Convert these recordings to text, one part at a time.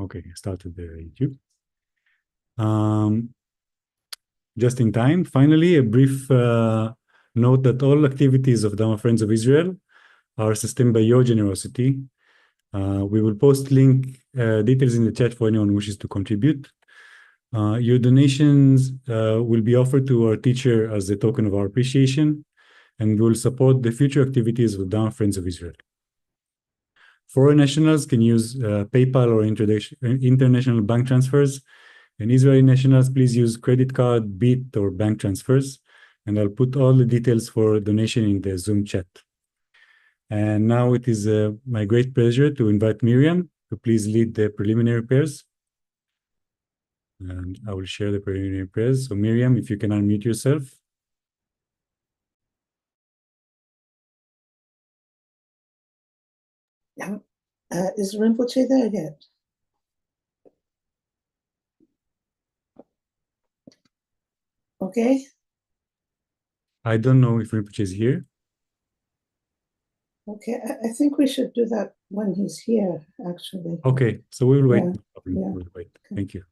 Okay, I started the YouTube. Just in time. Finally, a brief note that all activities of Dharma Friends of Israel are sustained by your generosity. We will post link details in the chat for anyone who wishes to contribute. Your donations will be offered to our teacher as a token of our appreciation, and will support the future activities of Dharma Friends of Israel. Foreign nationals can use PayPal or international bank transfers, and Israeli nationals, please use credit card, BIT, or bank transfers. And I'll put all the details for donation in the Zoom chat. And now it is my great pleasure to invite Miriam to please lead the preliminary prayers. And I will share the preliminary prayers. So Miriam, if you can unmute yourself. Yeah. Is Rinpoche there yet? Okay. I don't know if Rinpoche is here. Okay, I think we should do that when he's here, actually. Okay, so we will wait. Yeah. We will wait. Okay. Thank you.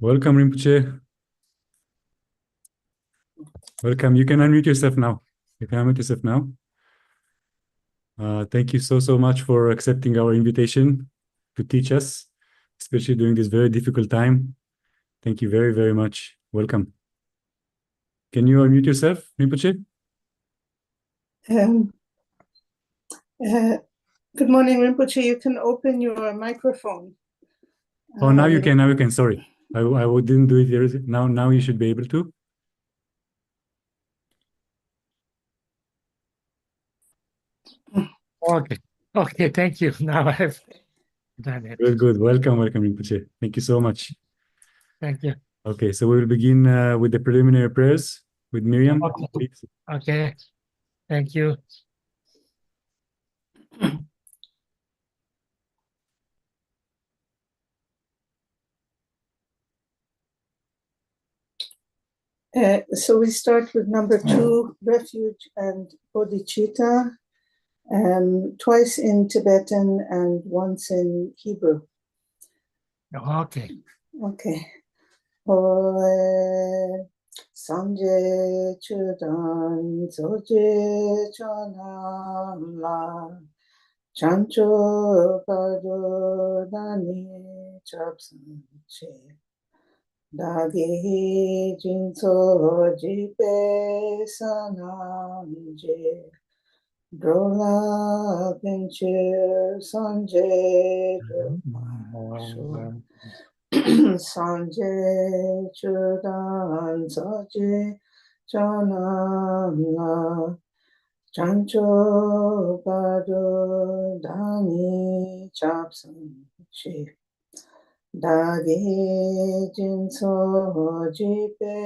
Welcome, Rinpoche. Welcome. You can unmute yourself now. Thank you so much for accepting our invitation to teach us, especially during this very difficult time. Thank you very much. Welcome. Can you unmute yourself, Rinpoche? Good morning, Rinpoche. You can open your microphone. Oh, now you can. Now you can. Sorry, I didn't do it here. Now you should be able to. Okay. Thank you. Now I've done it. Good. Welcome, Rinpoche. Thank you so much. Thank you. Okay, so we will begin with the preliminary prayers with Miriam. Okay. Thank you. So we start with number 2, refuge and bodhicitta, twice in Tibetan and once in Hebrew. Okay. Okay. Oe Sanje Chudan Soje Chonam La Chancho Pado Dani Chapsan Che Dagi Jinso Jipe Sananje Drola Pinchir Sanje Drola Sanje Chudan Saje Chanamla Chancho Pado Dani Chapsan Chi Dagi Jinso Jipe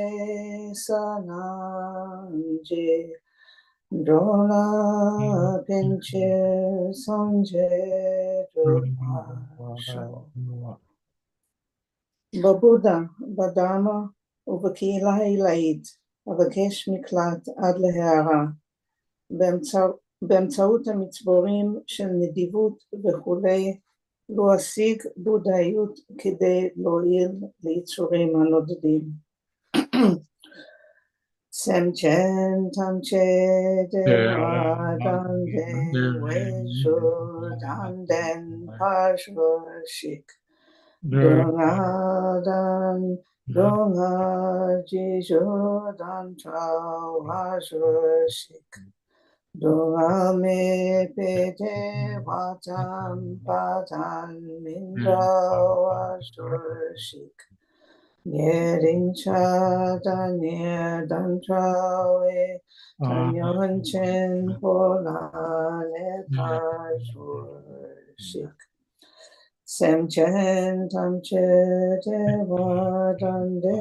Sananje Drola Pinchir Sanje Drola בבודה, בדרמה ובקהילה העילאית, אבקש מקלט עד להערה, באמצעות המצבורים של נדיבות וכולי, לא אשיג בודהיות כדי להועיל ליצורים הנודדים. סמצ'ן תמצ'ה דווה דנדן וז'ו דנדן פשו שיק Dongadan, donga jijodan chawashik. Donga me pete watam patan mindrawashik. Yerin chadan yerdan trawe, tanyon chen polane pashurshik. Semchen tamche dewa dande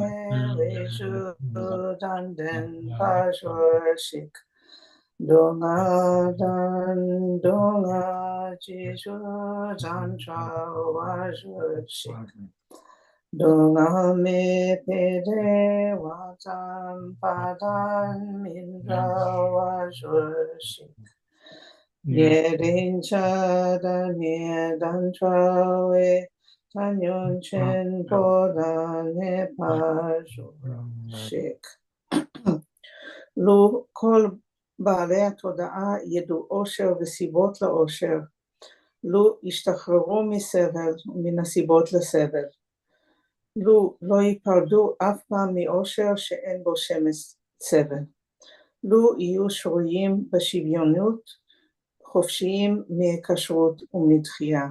vishu danden pashorshik donga dan donga jishu dantra washorshik donga me pede watam padan mindra washorshik Yerin chada niedan trawe tanyon chen poda ne pashu shik. לו כל בעלי התודעה ידעו אושר וסיבות לאושר, לו ישתחררו מסבל ומן הסיבות לסבל, לו לא ייפרדו אף פעם מאושר שאין בו שמץ סבל, לו יהיו שרויים בשוויונות, חופשיים מהיקשרות ומדחייה.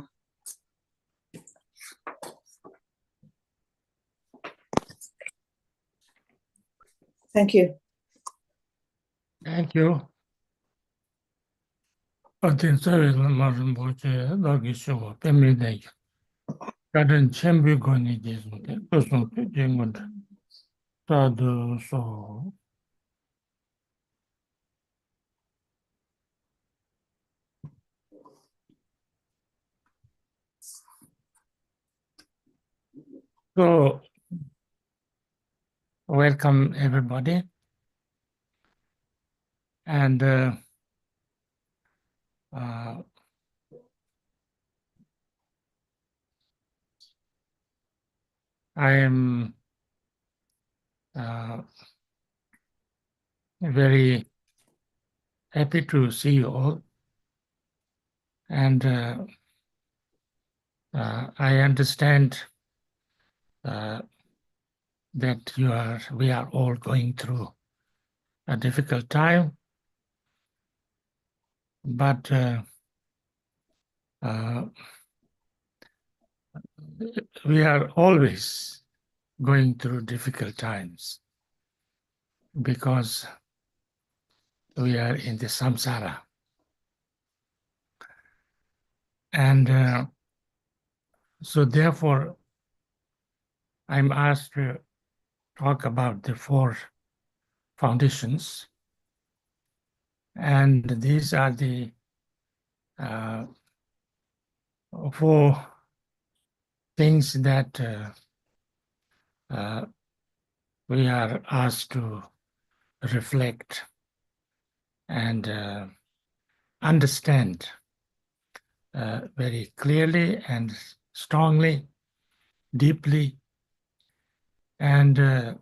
Thank you. Thank you. Attenzione Rinpoche dagi shogo temide. Kaden chembi goni desunde. Tosun jengunde. Tadu so. So, welcome everybody. And I am Very happy to see you all. And I understand that we are all going through a difficult time, but we are always going through difficult times because we are in the samsara. And so therefore, I'm asked to talk about the 4 foundations. And these are the 4 things that we are asked to reflect and understand very clearly and strongly, deeply, and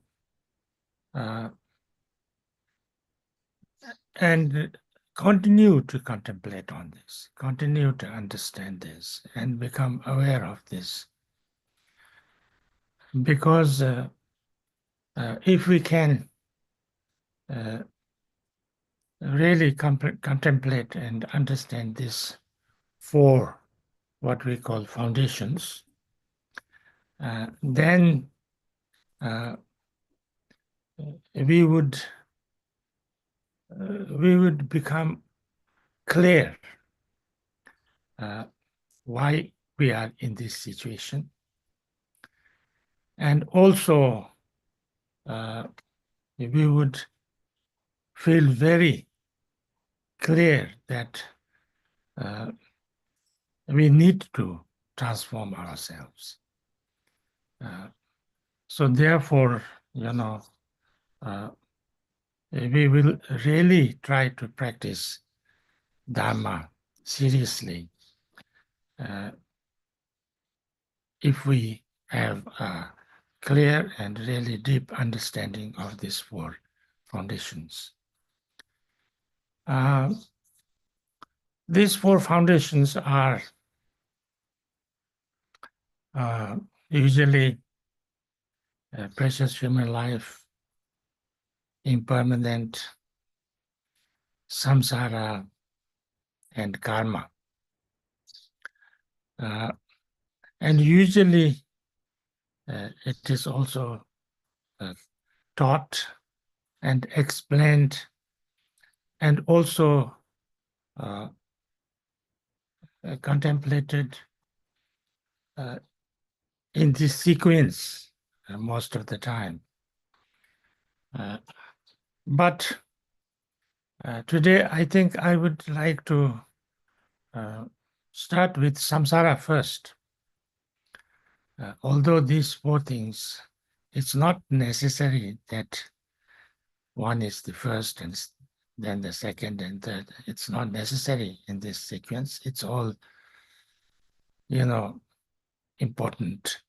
continue to contemplate on this, continue to understand this, and become aware of this. Because if we can really contemplate and understand this 4, what we call foundations, then we would become clear why we are in this situation, and also we would feel very clear that we need to transform ourselves. So therefore, we will really try to practice Dharma seriously if we have a clear and really deep understanding of these 4 foundations. These 4 foundations are usually precious human life, impermanent, samsara, and karma. And usually it is also taught and explained and also contemplated in this sequence most of the time. But today I think I would like to start with samsara first. Although these 4 things, it's not necessary that one is the first and then the second and third. It's not necessary in this sequence. It's all, important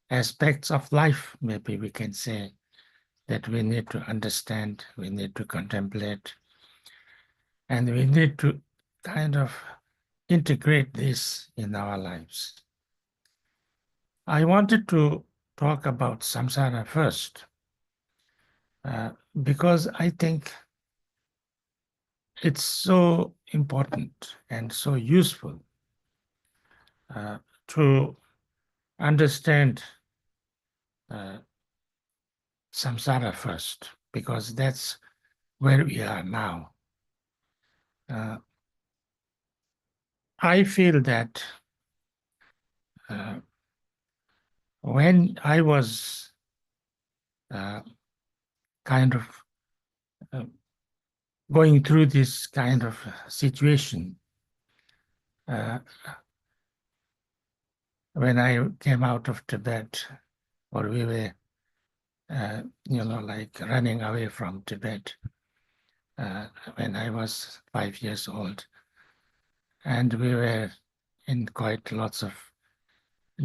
aspects of life, maybe we can say, that we need to understand, we need to contemplate, and we need to kind of integrate this in our lives. I wanted to talk about samsara first, because I think it's so important and so useful to understand samsara first, because that's where we are now. I feel that when I was kind of going through this kind of situation, when I came out of Tibet, or we were, like running away from Tibet, when I was 5 years old, and we were in quite lots of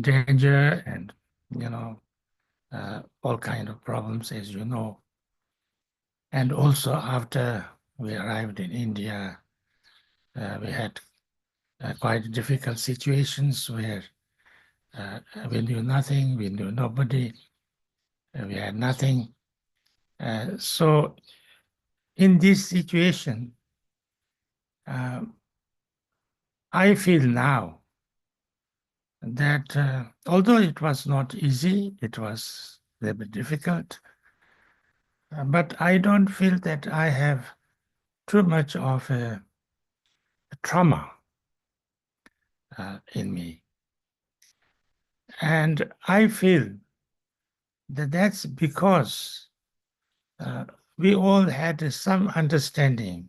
danger and, all kind of problems, as you know. And also after we arrived in India, we had quite difficult situations where we knew nothing, we knew nobody, we had nothing. So in this situation, I feel now that although it was not easy, it was a little bit difficult, but I don't feel that I have too much of a trauma in me. And I feel that that's because we all had some understanding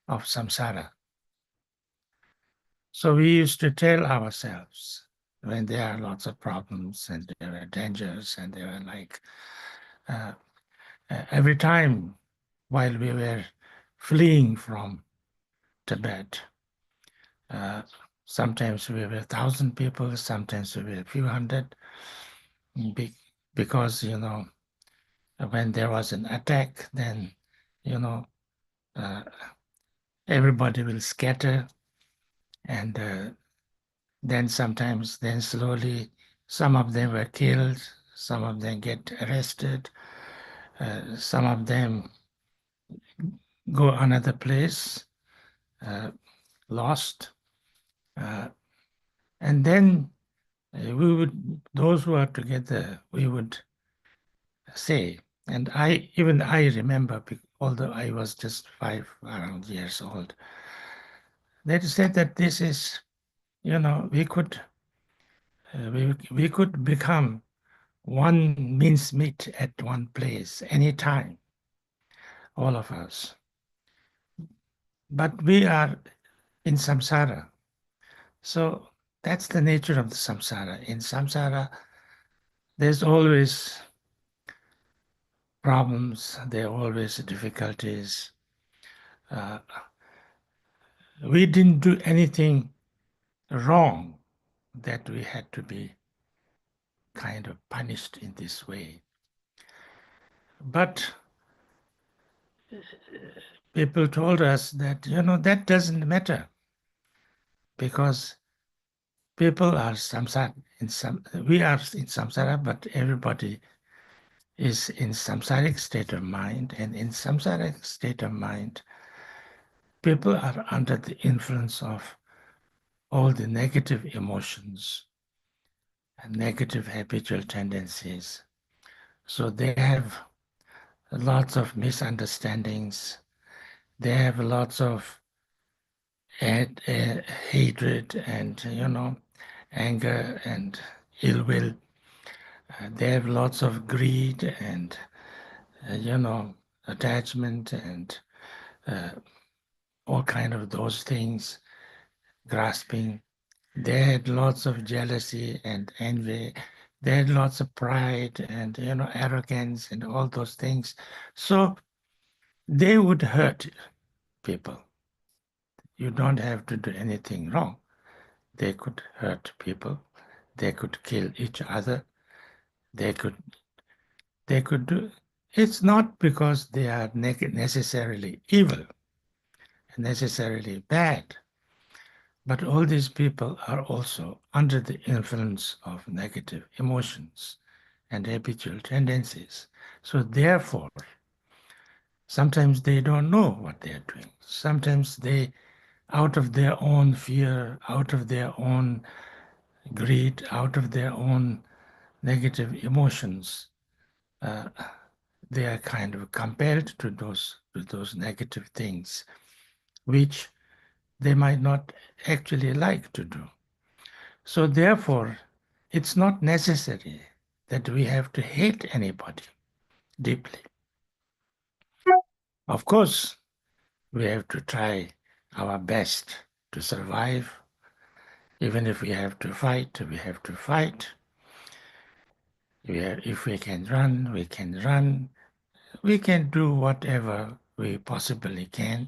of samsara. So we used to tell ourselves when there are lots of problems and there are dangers and there are like every time while we were fleeing from Tibet, sometimes we were 1,000 people, sometimes we were a few hundred, because, you know, when there was an attack, then, you know, everybody will scatter, and then sometimes, then slowly, some of them were killed, some of them get arrested, some of them go another place, lost, and then we would, those who are together, we would say, and I remember, although I was just around 5 years old, they said that this is, you know, we could become one mincemeat at one place anytime, all of us. But we are in samsara. So that's the nature of the samsara. In samsara, there's always problems, there are always difficulties. We didn't do anything wrong that we had to be kind of punished in this way. But people told us that, you know, that doesn't matter because people are samsara. We are in samsara, but everybody is in samsaric state of mind, and in samsaric state of mind, people are under the influence of all the negative emotions and negative habitual tendencies. So they have lots of misunderstandings. They have lots of hatred and, you know, anger and ill will. They have lots of greed and, you know, attachment and all kind of those things, grasping. They had lots of jealousy and envy. They had lots of pride and, you know, arrogance and all those things. So they would hurt people. You don't have to do anything wrong. They could hurt people. They could kill each other. They could do. It's not because they are necessarily evil, necessarily bad. But all these people are also under the influence of negative emotions and habitual tendencies. So therefore, sometimes they don't know what they are doing. Sometimes they, out of their own fear, out of their own greed, out of their own negative emotions, they are kind of compelled to those negative things, which they might not actually like to do. So therefore, it's not necessary that we have to hate anybody deeply. Of course, we have to try our best to survive. Even if we have to fight, we have to fight. If we can run, we can run. We can do whatever we possibly can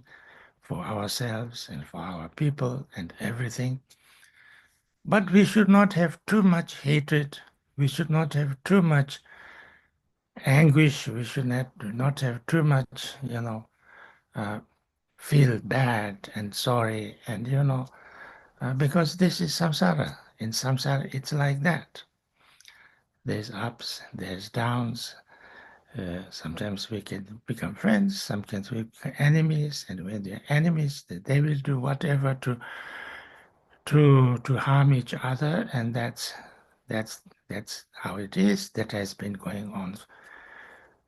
for ourselves and for our people and everything. But we should not have too much hatred. We should not have too much anguish. We should not have too much, feel bad and sorry, and because this is samsara. In samsara, it's like that. There's ups, there's downs. Sometimes we can become friends, sometimes we become enemies, and when they're enemies, they will do whatever to harm each other, and that's how it is. That has been going on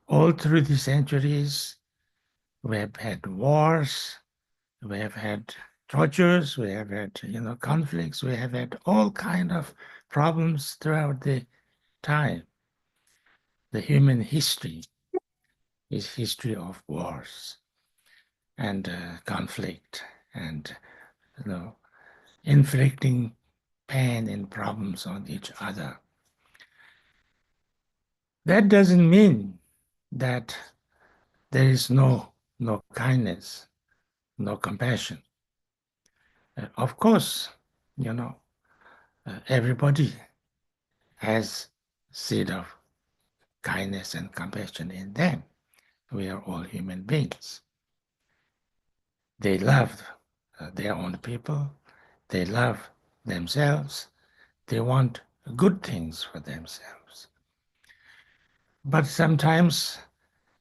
all through the centuries. We have had wars, we have had tortures, we have had conflicts, we have had all kind of problems throughout the time. The human history is history of wars and conflict and inflicting pain and problems on each other. That doesn't mean that there is no kindness, no compassion. Of course, everybody has seed of kindness and compassion in them. We are all human beings. They love their own people. They love themselves. They want good things for themselves. But sometimes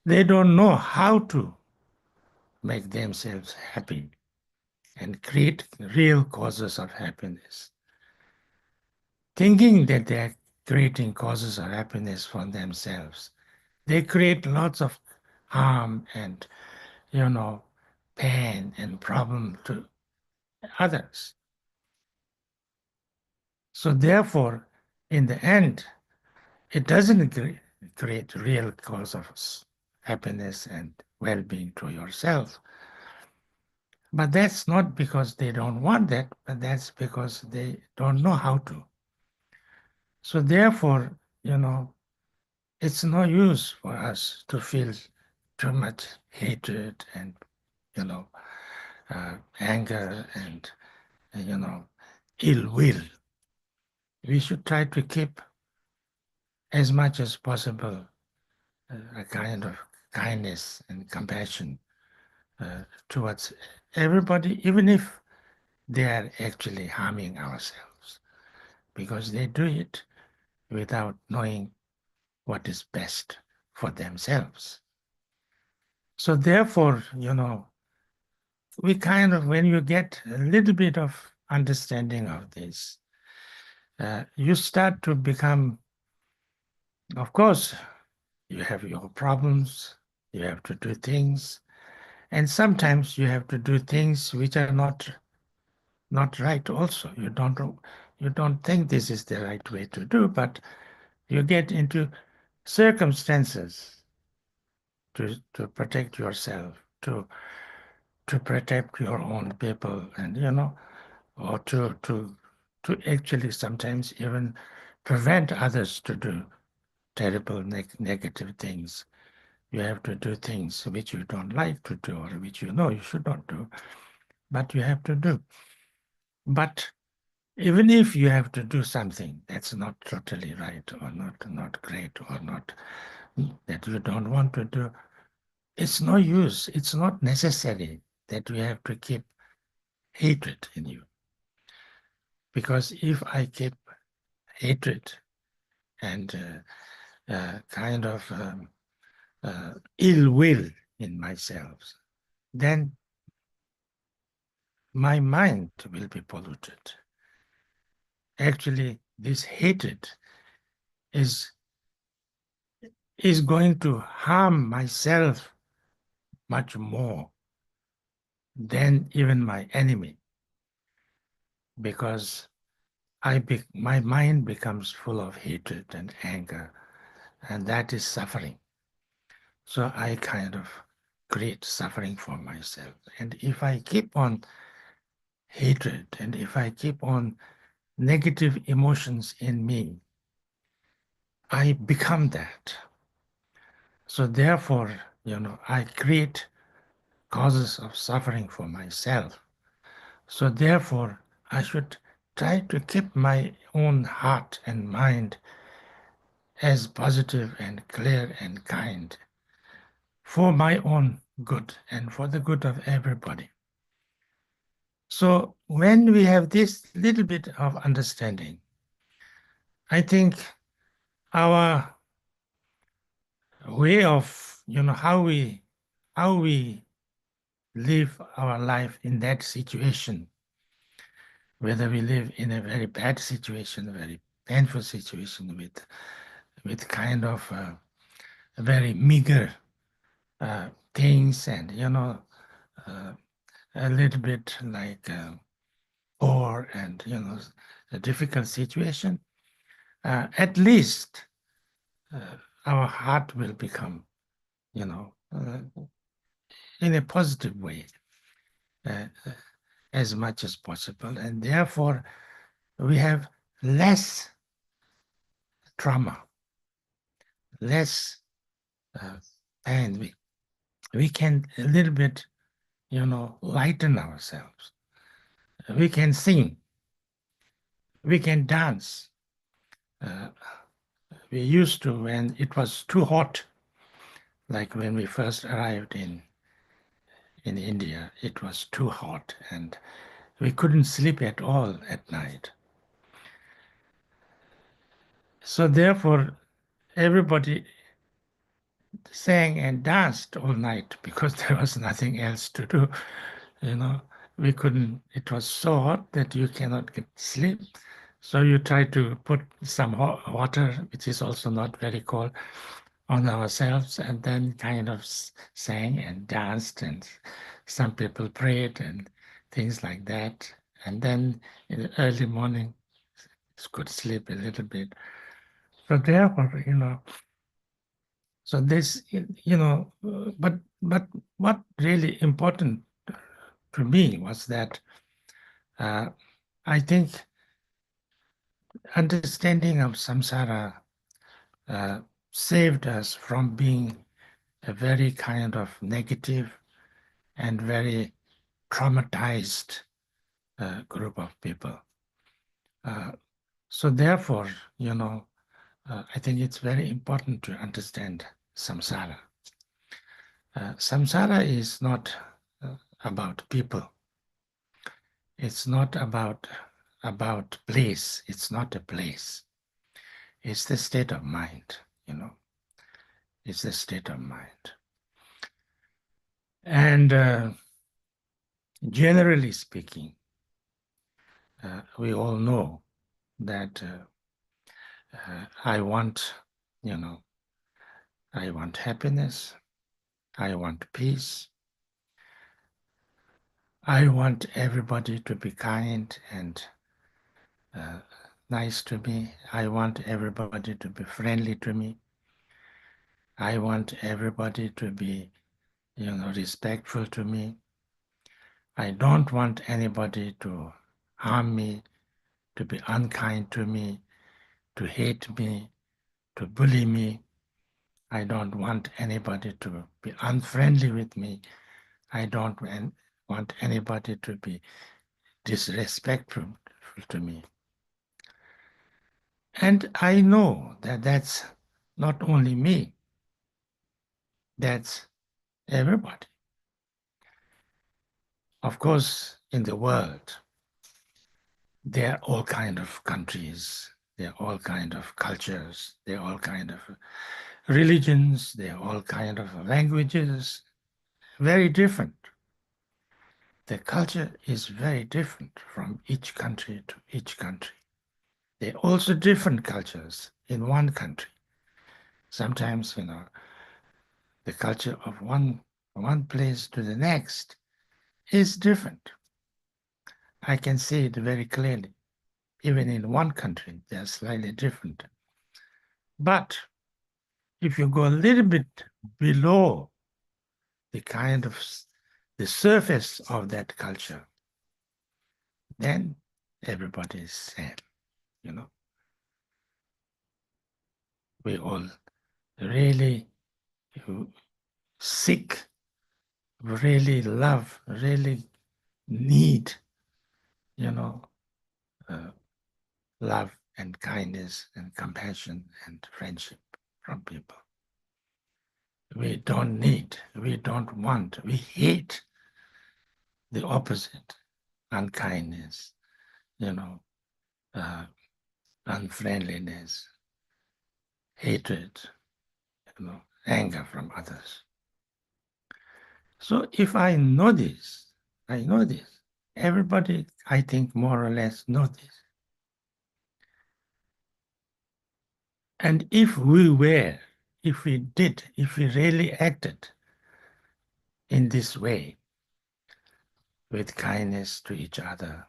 they don't know how to make themselves happy and create real causes of happiness. Thinking that they are creating causes of happiness for themselves, they create lots of harm and, pain and problem to others. So therefore, in the end, it doesn't create real cause of happiness and well-being to yourself. But that's not because they don't want that, but that's because they don't know how to. So therefore, it's no use for us to feel too much hatred and, anger and, ill will. We should try to keep as much as possible a kind of kindness and compassion towards everybody, even if they are actually harming ourselves, because they do it without knowing what is best for themselves. So therefore, we kind of, when you get a little bit of understanding of this, you start to become, of course, you have your problems, you have to do things, and sometimes you have to do things which are not right also. You don't think this is the right way to do, but you get into circumstances to protect yourself, to protect your own people, and or to actually sometimes even prevent others to do terrible negative things. You have to do things which you don't like to do or which you know you should not do, but you have to do. But even if you have to do something that's not totally right or not great or not that you don't want to do, it's no use. It's not necessary that you have to keep hatred in you. Because if I keep hatred and kind of ill will in myself, then my mind will be polluted. Actually, this hatred is going to harm myself much more than even my enemy, because my mind becomes full of hatred and anger, and that is suffering. So I kind of create suffering for myself. And if I keep on hatred and if I keep on negative emotions in me, I become that. So therefore, I create causes of suffering for myself. So therefore, I should try to keep my own heart and mind as positive and clear and kind for my own good and for the good of everybody. So when we have this little bit of understanding, I think our way of, how we live our life in that situation, whether we live in a very bad situation, a very painful situation with kind of very meager things, and a little bit like poor and a difficult situation, at least our heart will become in a positive way as much as possible, and therefore we have less trauma, less pain. We can a little bit lighten ourselves. We can sing, we can dance. We used to, when it was too hot, like when we first arrived in India, it was too hot and we couldn't sleep at all at night. So therefore, everybody sang and danced all night because there was nothing else to do. We couldn't, it was so hot that you cannot get sleep. So you try to put some hot water, which is also not very cold, on ourselves, and then kind of sang and danced, and some people prayed and things like that. And then in the early morning, could sleep a little bit. So therefore, so this, but what really important to me was that I think understanding of samsara saved us from being a very kind of negative and very traumatized group of people. So therefore, I think it's very important to understand samsara. Samsara is not about people. It's not about place. It's not a place. It's the state of mind, It's the state of mind. And generally speaking, we all know that I want, I want happiness. I want peace. I want everybody to be kind and nice to me. I want everybody to be friendly to me. I want everybody to be, respectful to me. I don't want anybody to harm me, to be unkind to me, to hate me, to bully me. I don't want anybody to be unfriendly with me. I don't want anybody to be disrespectful to me. And I know that that's not only me, that's everybody. Of course, in the world, there are all kinds of countries, there are all kinds of cultures, there are all kinds of religions, there are all kinds of languages, very different. The culture is very different from each country to each country. There are also different cultures in one country. Sometimes, the culture of one place to the next is different. I can see it very clearly. Even in one country, they're slightly different. But if you go a little bit below the kind of the surface of that culture, then everybody is same, We all really seek, really love, really need, love and kindness and compassion and friendship from people. We don't need, we don't want, we hate the opposite, unkindness, unfriendliness, hatred, anger from others. So if I know this, everybody, I think, more or less know this. And if we really acted in this way, with kindness to each other,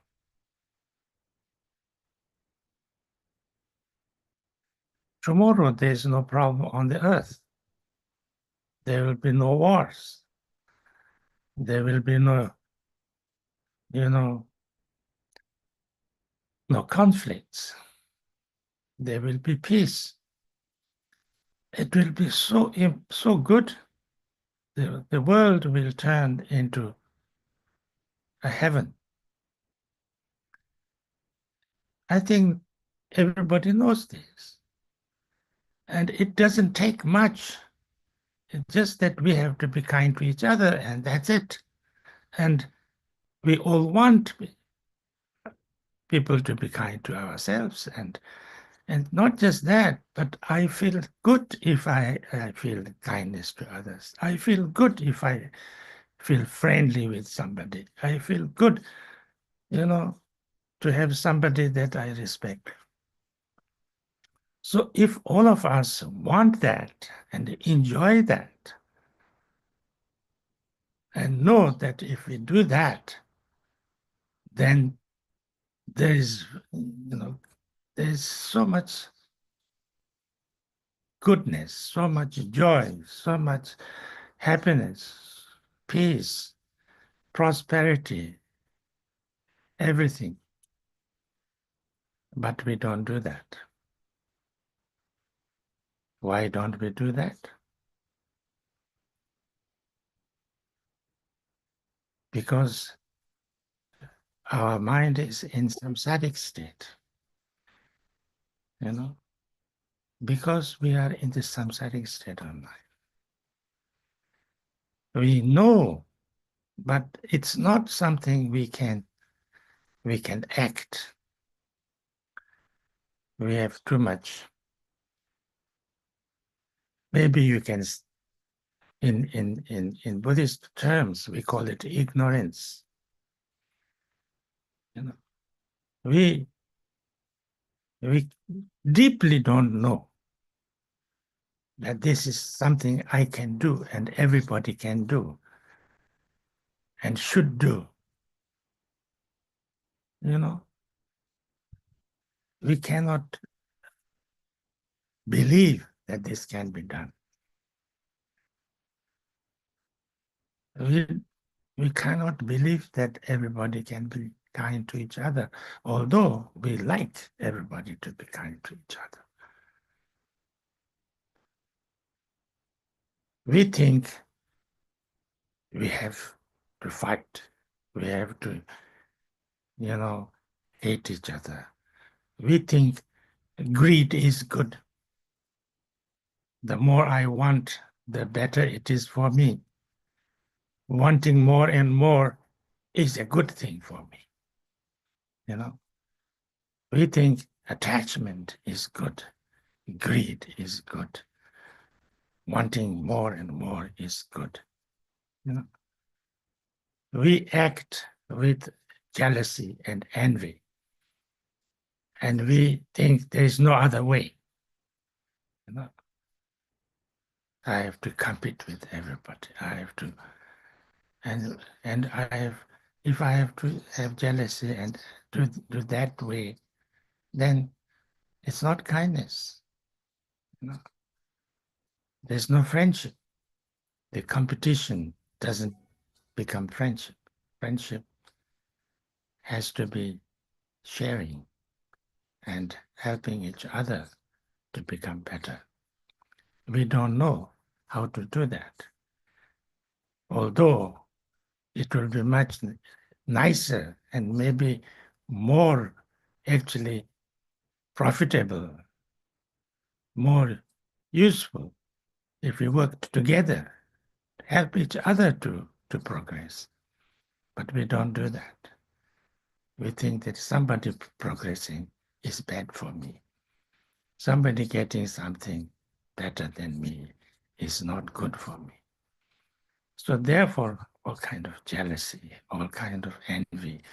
tomorrow there's no problem on the earth. There will be no wars. There will be no conflicts. There will be peace. It will be so good. The world will turn into a heaven. I think everybody knows this. And it doesn't take much. It's just that we have to be kind to each other, and that's it. And we all want people to be kind to ourselves. And not just that, but I feel good if I feel kindness to others. I feel good if I feel friendly with somebody. I feel good, to have somebody that I respect. So if all of us want that and enjoy that, and know that if we do that, then there's so much goodness, so much joy, so much happiness, peace, prosperity, everything. But we don't do that. Why don't we do that? Because our mind is in samsaric state, because we are in the samsaric state of mind. We know, but it's not something we can act. We have too much. Maybe you can, in Buddhist terms, we call it ignorance. We deeply don't know that this is something I can do and everybody can do and should do. We cannot believe that this can be done. We cannot believe that everybody can be kind to each other, although we like everybody to be kind to each other. We think we have to fight. We have to, hate each other. We think greed is good. The more I want, the better it is for me. Wanting more and more is a good thing for me. We think attachment is good. Greed is good. Wanting more and more is good. We act with jealousy and envy. And we think there is no other way. I have to compete with everybody. I have to, and if I have to have jealousy and do that way, then it's not kindness. There's no friendship. The competition doesn't become friendship. Friendship has to be sharing and helping each other to become better. We don't know how to do that. Although it will be much nicer and maybe more actually profitable, more useful if we work together, help each other to progress. But we don't do that. We think that somebody progressing is bad for me. Somebody getting something better than me is not good for me. So therefore, all kind of jealousy, all kind of envy,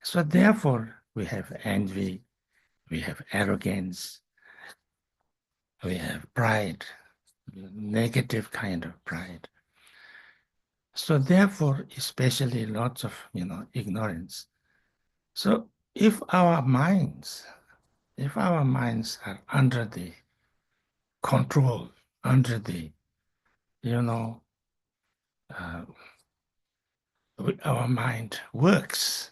So therefore, we have envy, we have arrogance, we have pride, negative kind of pride. So therefore, especially lots of, ignorance. So if our minds are under the control, under the, our mind works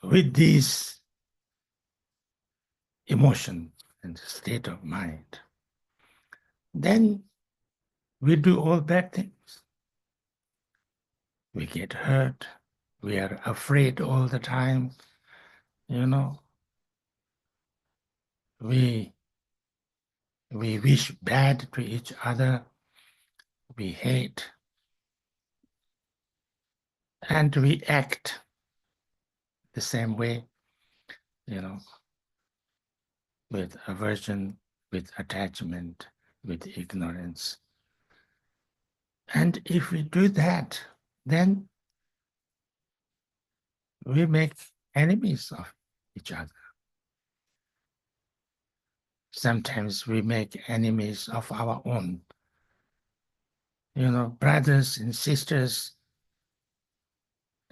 with these emotion and state of mind, then we do all bad things. We get hurt. We are afraid all the time. We wish bad to each other. We hate. And we act the same way, with aversion, with attachment, with ignorance. And if we do that, then we make enemies of each other. Sometimes we make enemies of our own, brothers and sisters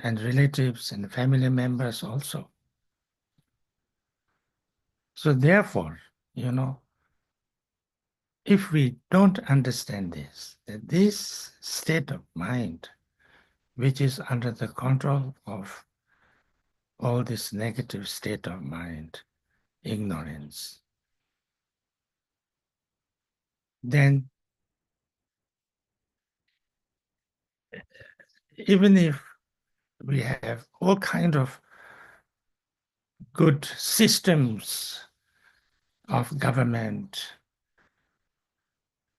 and relatives and family members also. So therefore, if we don't understand this, that this state of mind, which is under the control of all this negative state of mind, ignorance, then even if we have all kind of good systems of government,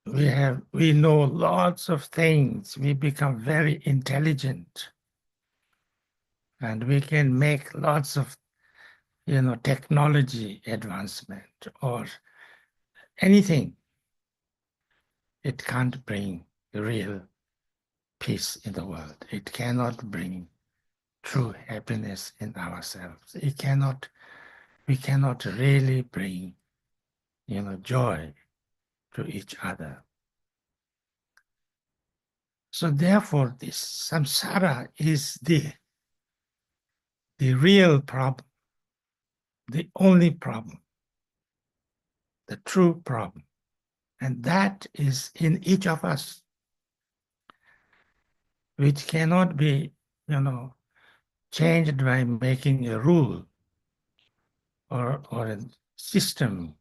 we know lots of things, we become very intelligent, and we can make lots of technology advancement or anything. It can't bring real peace in the world. It cannot bring true happiness in ourselves. We cannot really bring joy to each other. So therefore, this samsara is the real problem, the only problem, the true problem. And that is in each of us, which cannot be, changed by making a rule or a system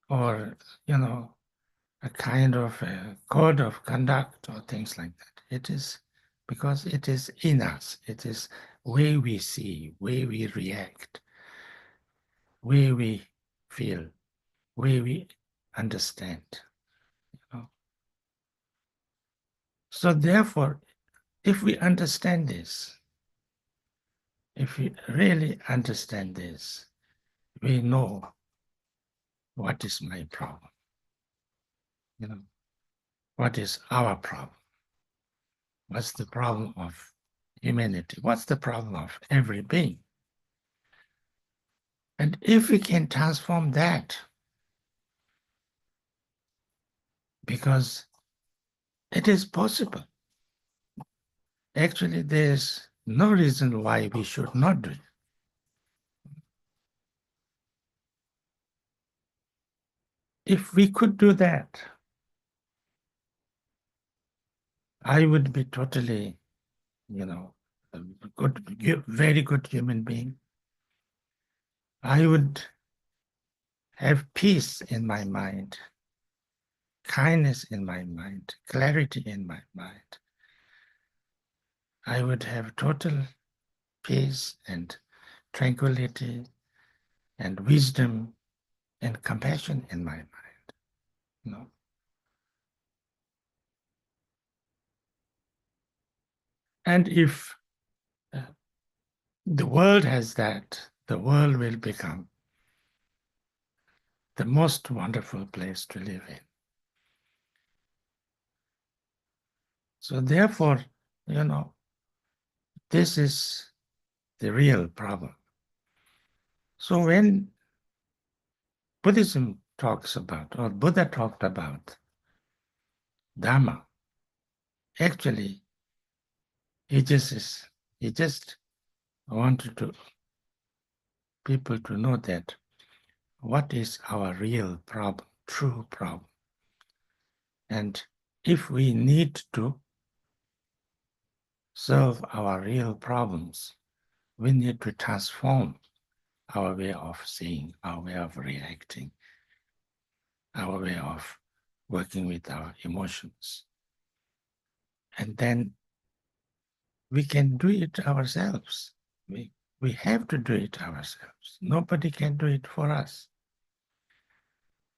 or, a kind of a code of conduct or things like that. It is because it is in us. It is way we see, way we react, way we feel, way we understand. So therefore, if we understand this, if we really understand this, we know what is my problem. What is our problem? What's the problem of humanity? What's the problem of every being? And if we can transform that, because it is possible. Actually, there's no reason why we should not do it. If we could do that, I would be totally, a good, very good human being. I would have peace in my mind, kindness in my mind, clarity in my mind. I would have total peace and tranquility and wisdom and compassion in my mind. You know? And if the world has that, the world will become the most wonderful place to live in. So therefore, you know, this is the real problem. So when Buddhism talks about, or Buddha talked about Dharma, actually, he just wanted people to know that what is our real problem, true problem. And if we need to solve our real problems, we need to transform our way of seeing, our way of reacting, our way of working with our emotions. And then we can do it ourselves. We have to do it ourselves. Nobody can do it for us.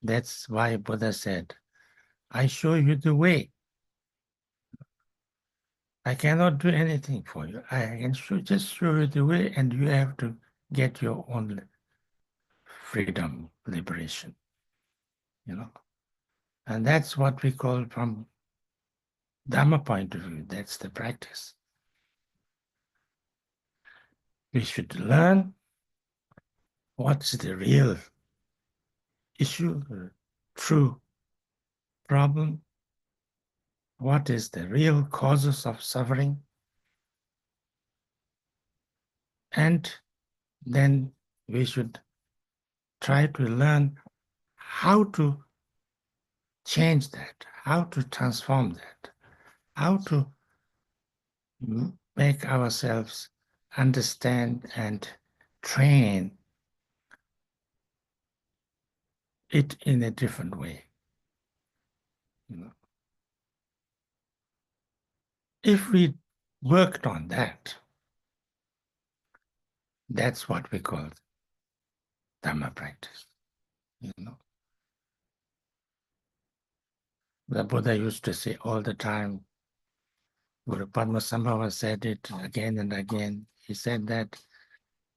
That's why Buddha said, I show you the way. I cannot do anything for you. I can just show you the way, and you have to get your own freedom, liberation. You know, and that's what we call, from Dharma point of view, that's the practice. We should learn what's the real issue, the true problem, what is the real causes of suffering, and then we should try to learn how to change that, how to transform that, how to make ourselves understand and train it in a different way. You know? If we worked on that, that's what we call Dhamma practice. You know, the Buddha used to say all the time, Guru Padmasambhava said it again and again. He said that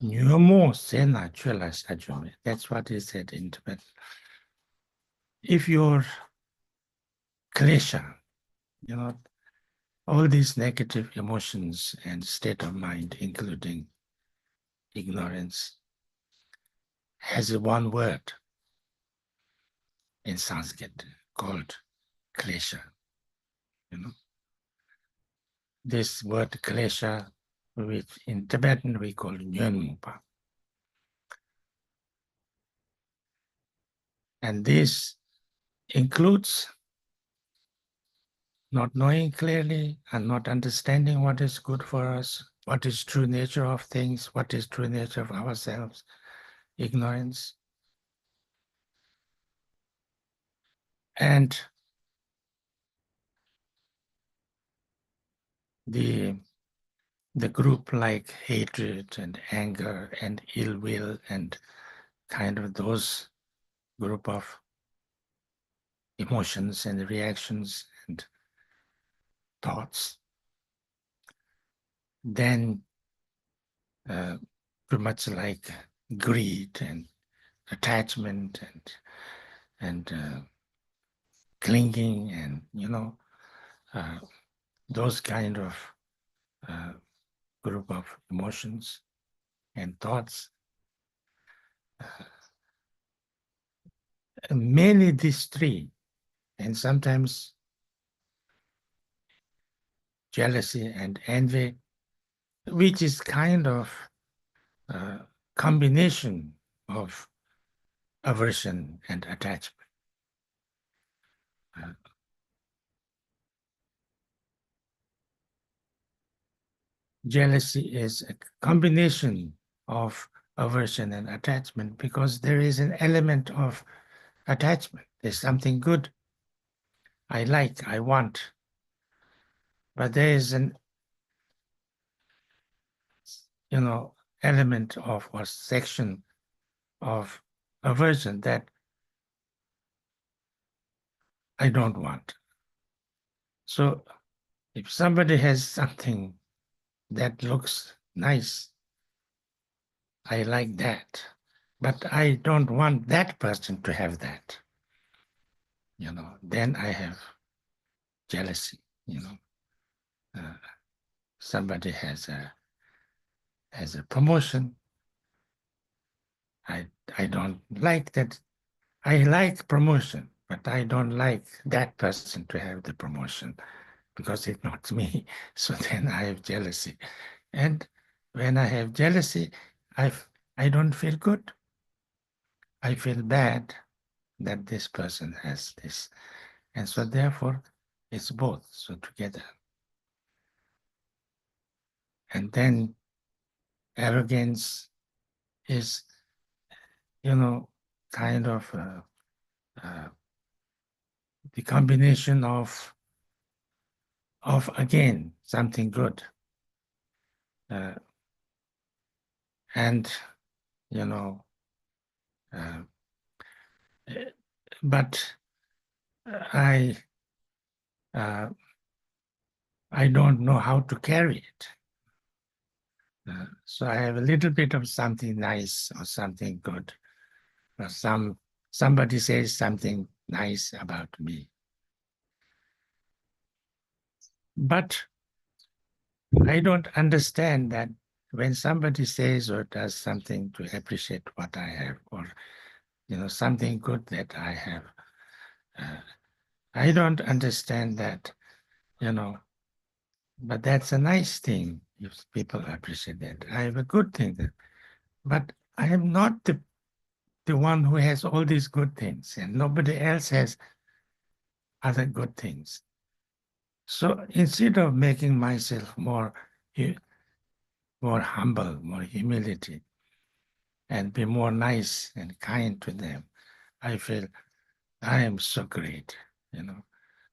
Nyumo Sena Chula Sajume. That's what he said in Tibet. If your klesha, you know, all these negative emotions and state of mind, including ignorance, has one word in Sanskrit called klesha. You know, this word klesha, which in Tibetan we call nyönmupa. And this includes not knowing clearly and not understanding what is good for us, what is true nature of things, what is true nature of ourselves, ignorance. And the group like hatred and anger and ill will and kind of those group of emotions and reactions and thoughts, then pretty much like greed and attachment and clinging and, you know, those kind of group of emotions and thoughts. Mainly these three, and sometimes jealousy and envy, which is kind of a combination of aversion and attachment. Jealousy is a combination of aversion and attachment because there is an element of attachment. There's something good I like, I want, but there is an, you know, element of or section of aversion that I don't want. So if somebody has something that looks nice, I like that, but I don't want that person to have that. Then I have jealousy. Somebody has a promotion. I don't like that. I like promotion, but I don't like that person to have the promotion because it's not me. So then I have jealousy. And when I have jealousy, I don't feel good. I feel bad that this person has this. And so therefore, it's both, so together. And then arrogance is, kind of the combination of again, something good. And, but I don't know how to carry it. So I have a little bit of something nice or something good. Or somebody says something nice about me. But I don't understand that when somebody says or does something to appreciate what I have, or something good that I have, I don't understand that, but that's a nice thing if people appreciate that. I have a good thing, but I am not the one who has all these good things, and nobody else has other good things. So instead of making myself more humble, more humility, and be more nice and kind to them, I feel I am so great.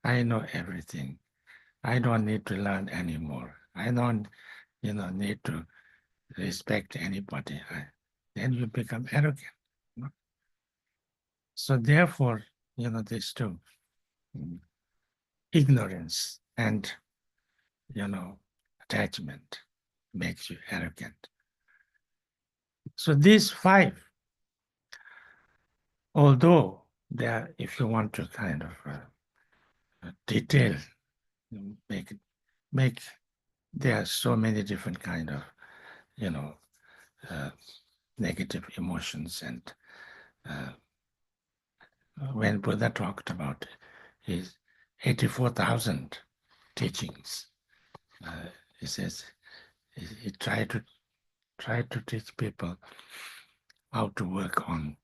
I know everything. I don't need to learn anymore. I don't, need to respect anybody. Then you become arrogant. So therefore, these two, ignorance and, attachment makes you arrogant. So these five, although they are, if you want to kind of detail, make there are so many different kind of, negative emotions. And when Buddha talked about his 84,000 teachings, he says he tried to teach people how to work on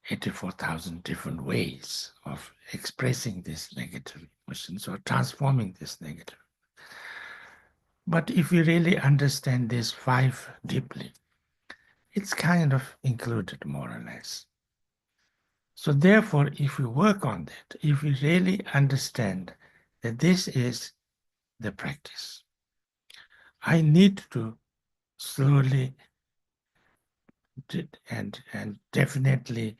84,000 different ways of expressing this negative emotions or transforming this negative. But if we really understand these five deeply, it's kind of included more or less. So therefore, if we work on that, if we really understand that this is the practice, I need to slowly and definitely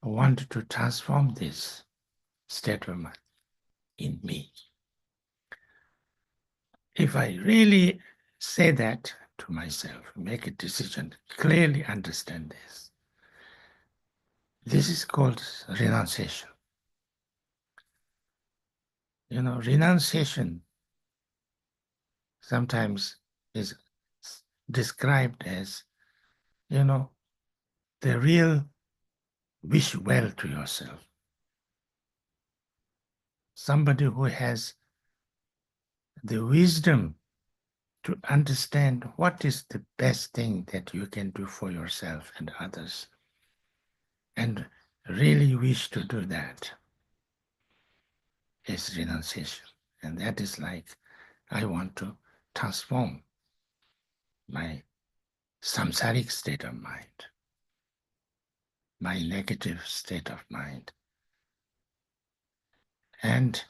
want to transform this state of mind in me. If I really say that to myself, make a decision, clearly understand this is called renunciation. Renunciation sometimes is described as, the real wish well to yourself. Somebody who has the wisdom to understand what is the best thing that you can do for yourself and others, and really wish to do that, is renunciation. And that is like, I want to transform my samsaric state of mind, my negative state of mind. And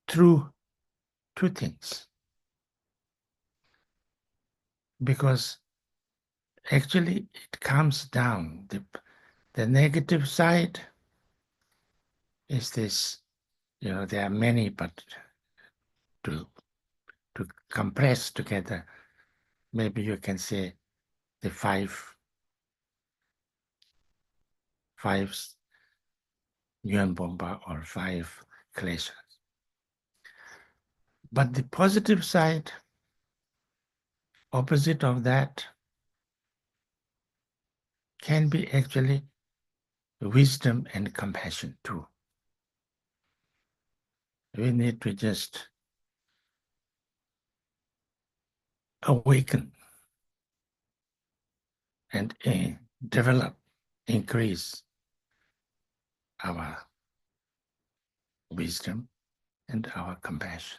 through two things. because actually it comes down. The negative side is this, there are many, but to compress together, maybe you can say the five Yuan Bomba or 5 kleshas. But the positive side, opposite of that, can be actually wisdom and compassion too. We need to just awaken and develop, increase our wisdom and our compassion.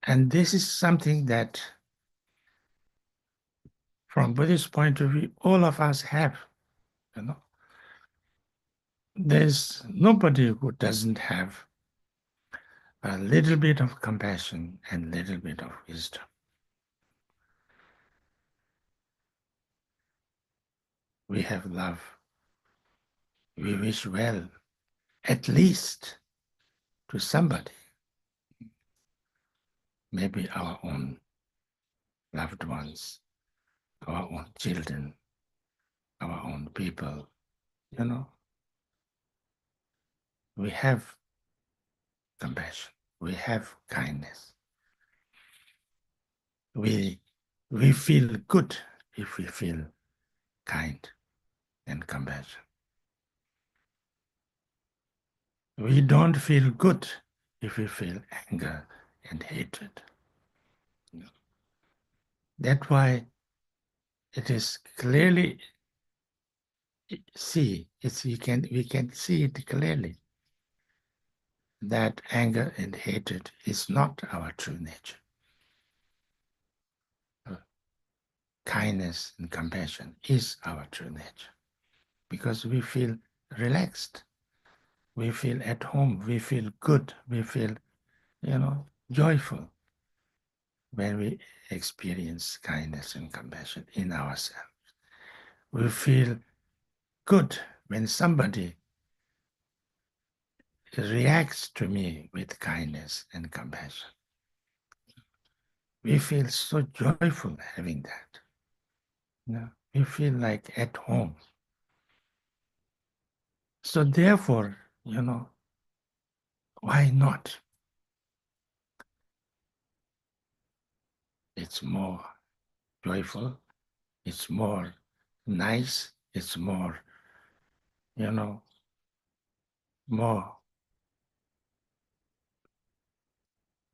And this is something that, from Buddhist point of view, all of us have. There's nobody who doesn't have a little bit of compassion and a little bit of wisdom. We have love. We wish well, at least to somebody, maybe our own loved ones, our own children, our own people. We have compassion. We have kindness. We feel good if we feel kind and compassion. We don't feel good if we feel anger and hatred. That's why it is clearly we can see it clearly that anger and hatred is not our true nature. Kindness and compassion is our true nature, because we feel relaxed, we feel at home, we feel good, we feel, joyful when we experience kindness and compassion in ourselves. We feel good when somebody reacts to me with kindness and compassion. We feel so joyful having that. We feel like at home. So therefore, why not? It's more joyful, it's more nice, it's more,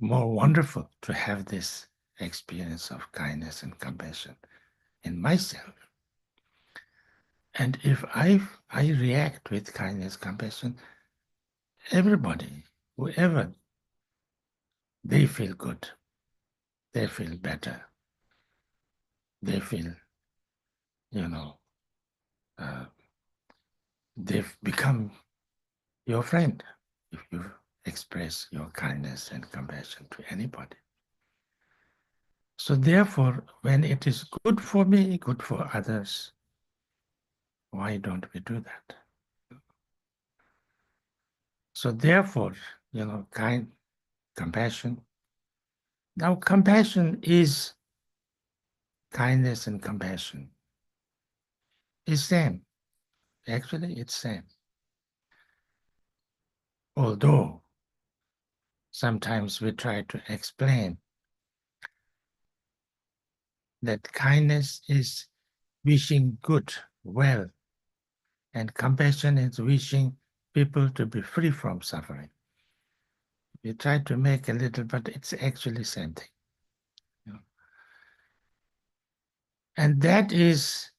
more wonderful to have this experience of kindness and compassion in myself. And if I react with kindness, compassion, everybody, whoever, they feel good, they feel better, they feel, they've become your friend if you express your kindness and compassion to anybody. So therefore, when it is good for me, good for others, why don't we do that? So therefore, compassion. Now, compassion is kindness and compassion. It's same. Actually, it's same. Although sometimes we try to explain that kindness is wishing good, well, and compassion is wishing people to be free from suffering. We try to make a little, but it's actually same thing. And that is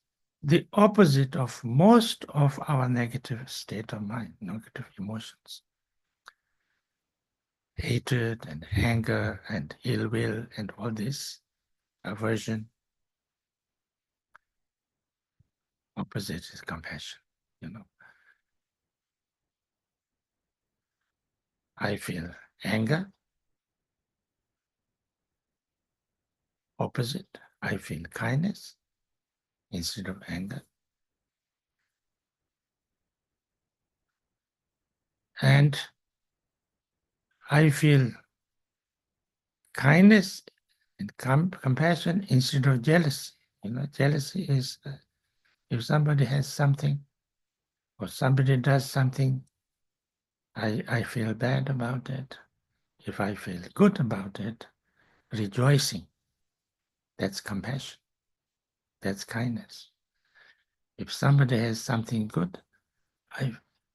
the opposite of most of our negative state of mind, negative emotions. Hatred and anger and ill will and all this, aversion. Opposite is compassion, I feel anger, opposite. I feel kindness instead of anger. And I feel kindness and compassion instead of jealousy. Jealousy is if somebody has something or somebody does something, I feel bad about it. If I feel good about it, rejoicing, that's compassion. That's kindness. If somebody has something good,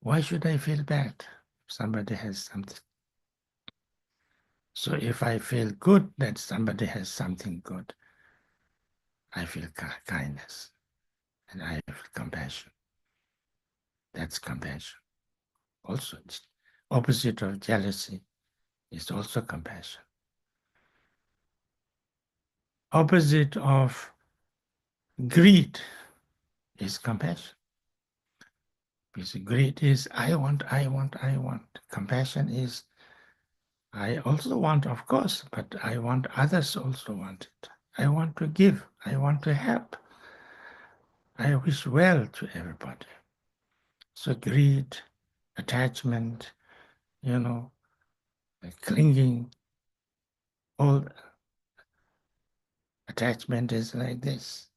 why should I feel bad if somebody has something? So if I feel good that somebody has something good, I feel kindness and I feel compassion. That's compassion. Also, opposite of jealousy is also compassion. Opposite of greed is compassion. Because greed is I want. Compassion is I also want, of course, but I want others also want it. I want to give. I want to help. I wish well to everybody. So greed, attachment, clinging, all attachment is like this.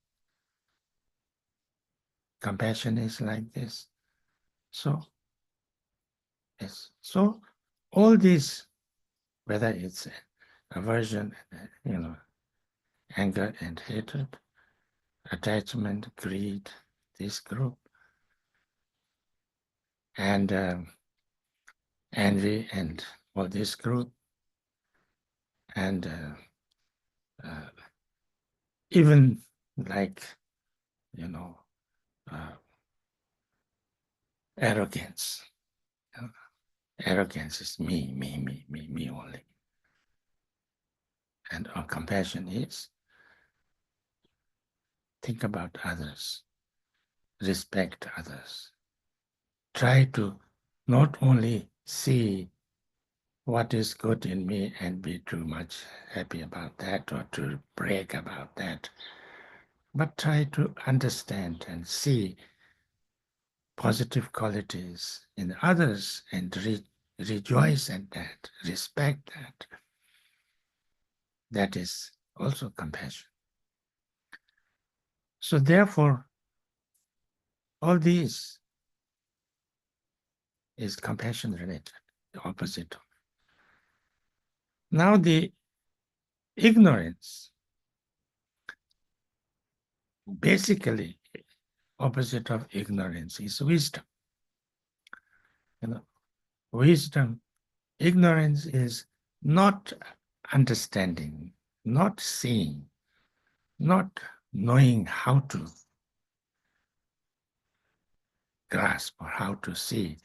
Compassion is like this. So, yes. So all these, whether it's aversion, anger and hatred, attachment, greed, this group, and envy and all this group, and even like, arrogance. Arrogance is me only. And our compassion is think about others, respect others. Try to not only see what is good in me and be too much happy about that or to brag about that, but try to understand and see positive qualities in others and rejoice at that, respect that. That is also compassion. So therefore, all these is compassion related, the opposite. Now the ignorance, basically opposite of ignorance is wisdom. Wisdom, ignorance is not understanding, not seeing, not knowing how to grasp or how to see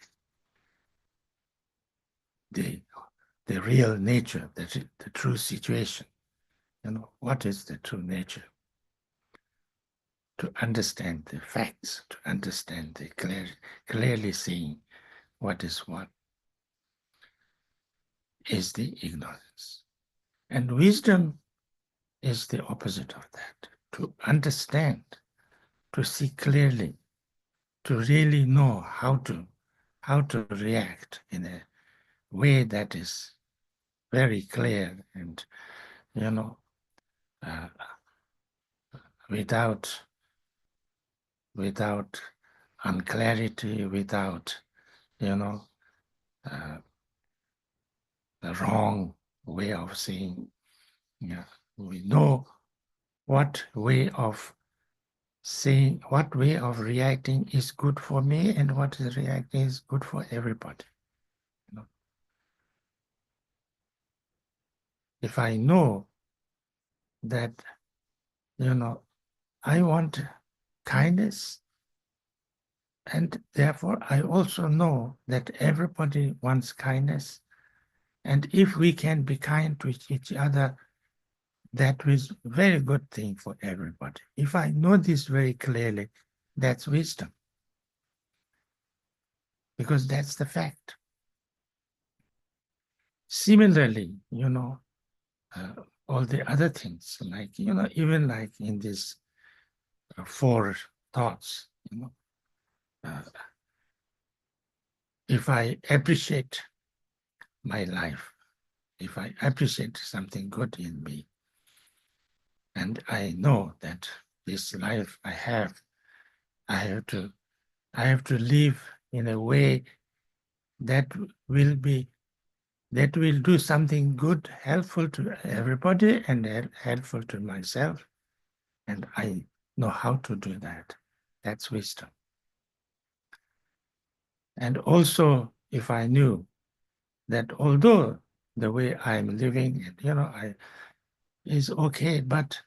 the real nature, the true situation. What is the true nature? To understand the facts, to understand the clearly seeing what is what, is the ignorance. And wisdom is the opposite of that. To understand, to see clearly, to really know how to react in a way that is very clear and, without unclarity, without, the wrong way of seeing. We know what way of saying, what way of reacting is good for me and what is reacting is good for everybody. If I know that, I want kindness, and therefore I also know that everybody wants kindness, and if we can be kind to each other, that is a very good thing for everybody. If I know this very clearly, that's wisdom. Because that's the fact. Similarly, all the other things, like, even like in these 4 thoughts, if I appreciate my life, if I appreciate something good in me, and I know that this life I have to live in a way that will do something good, helpful to everybody and helpful to myself. And I know how to do that. That's wisdom. And also, if I knew that although the way I'm living, is okay, but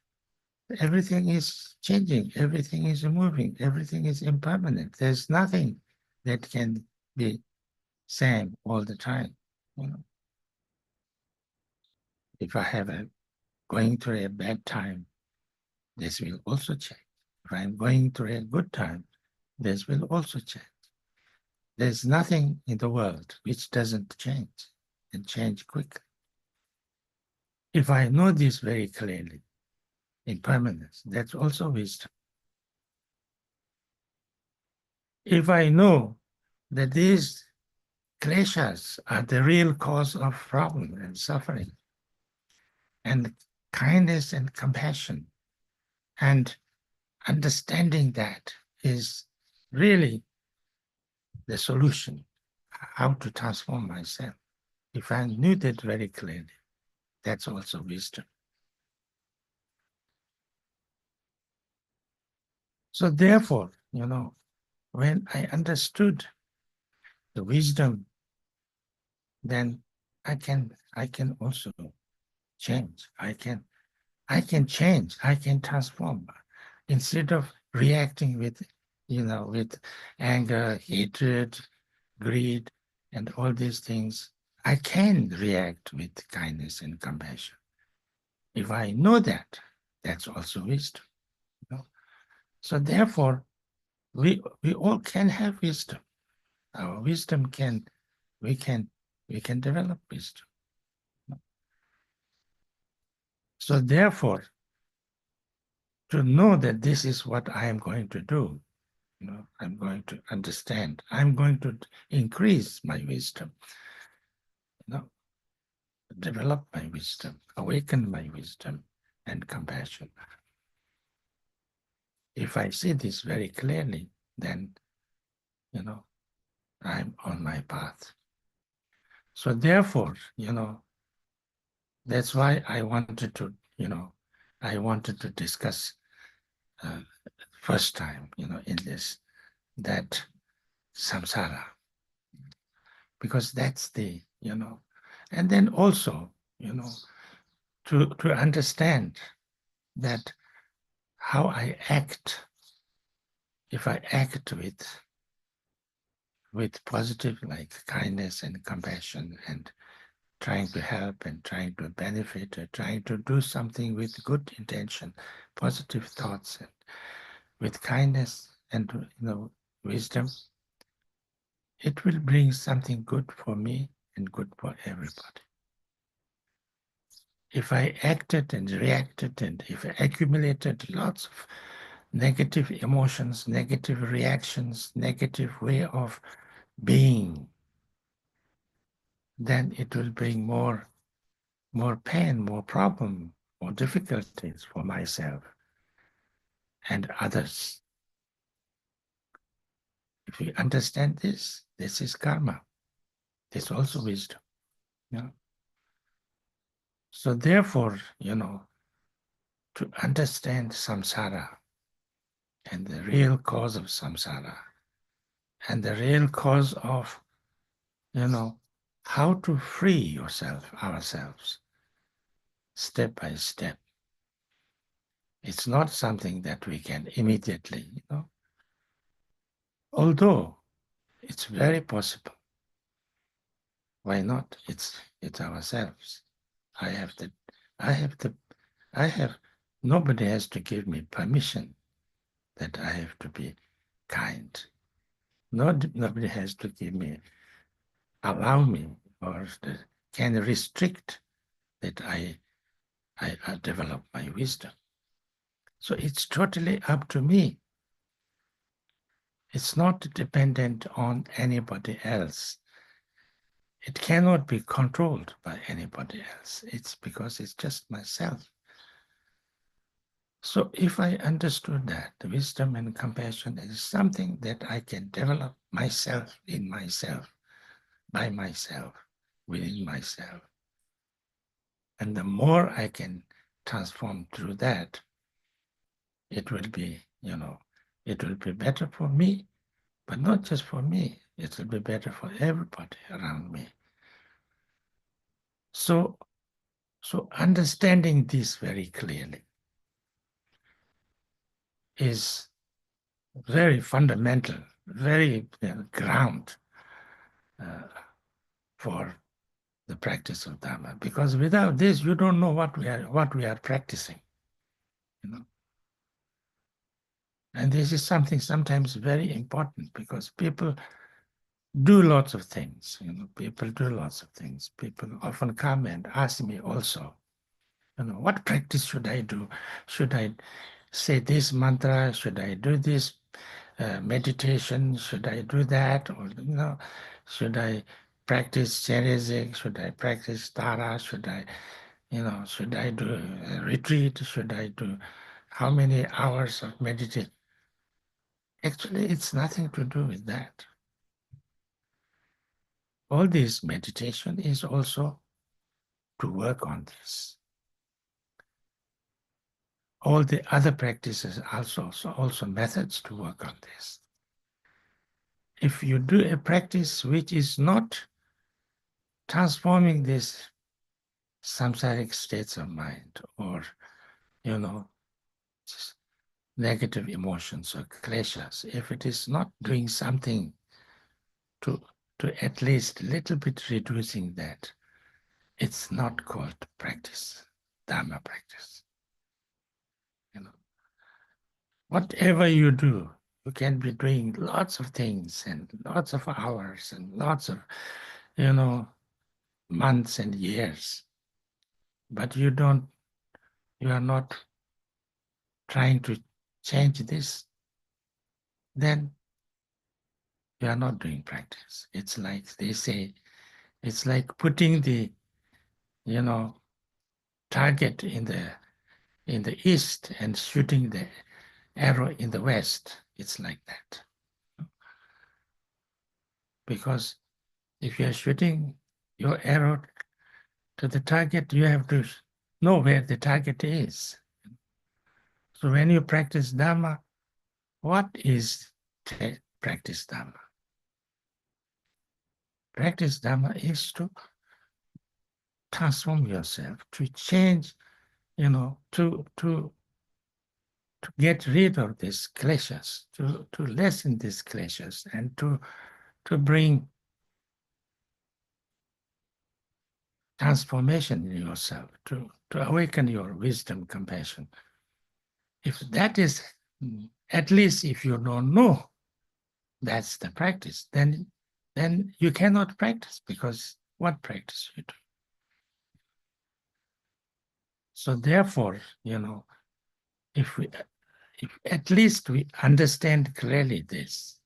everything is changing, everything is moving, everything is impermanent. There's nothing that can be same all the time. If I have going through a bad time, this will also change. If I'm going through a good time, this will also change. There's nothing in the world which doesn't change and change quickly. If I know this very clearly, impermanence, that's also wisdom. If I know that these kleshas are the real cause of problem and suffering, and kindness and compassion, and understanding that is really the solution, how to transform myself. If I knew that very clearly, that's also wisdom. So therefore, when I understood the wisdom, then I can also change. I can change. I can transform. Instead of reacting with anger, hatred, greed, and all these things, I can react with kindness and compassion. If I know that, that's also wisdom. So therefore, we all can have wisdom. Our wisdom we can develop wisdom. So therefore, to know that this is what I am going to do, I'm going to understand, I'm going to increase my wisdom, develop my wisdom, awaken my wisdom and compassion. If I see this very clearly, then, I'm on my path. So therefore, that's why I wanted to, discuss first time, in this, that samsara, because that's the, and then also, to understand that how I act, if I act with positive, like kindness and compassion and trying to help and trying to benefit or trying to do something with good intention, positive thoughts, and with kindness and wisdom, it will bring something good for me and good for everybody. If I acted and reacted and if I accumulated lots of negative emotions, negative reactions, negative way of being, then it will bring more pain, more problem, more difficulties for myself and others. If we understand this, this is karma. This is also wisdom. So therefore, to understand samsara and the real cause of samsara and the real cause of, how to free ourselves, step by step. It's not something that we can immediately, although it's very possible. Why not? It's ourselves. Nobody has to give me permission that I have to be kind. Nobody has to allow me, or can restrict that I I develop my wisdom. So it's totally up to me. It's not dependent on anybody else. It cannot be controlled by anybody else. It's because it's just myself. So if I understood that wisdom and compassion is something that I can develop myself, in myself, by myself, within myself, and the more I can transform through that, it will be, it will be better for me, but not just for me. It will be better for everybody around me. So understanding this very clearly is very fundamental, very ground for the practice of Dharma. Because without this, you don't know what we are practicing. And this is something sometimes very important, because people do lots of things. People do lots of things. People often come and ask me also, what practice should I do? Should I say this mantra? Should I do this meditation? Should I do that? Or should I practice Cherizig? Should I practice Tara? Should I do a retreat? Should I do how many hours of meditation? Actually, it's nothing to do with that. All this meditation is also to work on this. All the other practices are also methods to work on this. If you do a practice which is not transforming these samsaric states of mind, or just negative emotions or kleshas, if it is not doing something to at least a little bit reducing that, it's not called practice, Dharma practice. Whatever you do, you can be doing lots of things and lots of hours and lots of, months and years, but you are not trying to change this, then you are not doing practice. It's like they say, it's like putting the, target in the east and shooting the arrow in the west. It's like that. Because if you are shooting your arrow to the target, you have to know where the target is. So when you practice Dharma, what is practice Dharma? Practice Dharma is to transform yourself, to change, to get rid of these kleshas, to lessen these kleshas, and to bring transformation in yourself, to awaken your wisdom, compassion. If that is, at least if you don't know that's the practice, then you cannot practice, because what practice you do? So therefore, if at least we understand clearly this,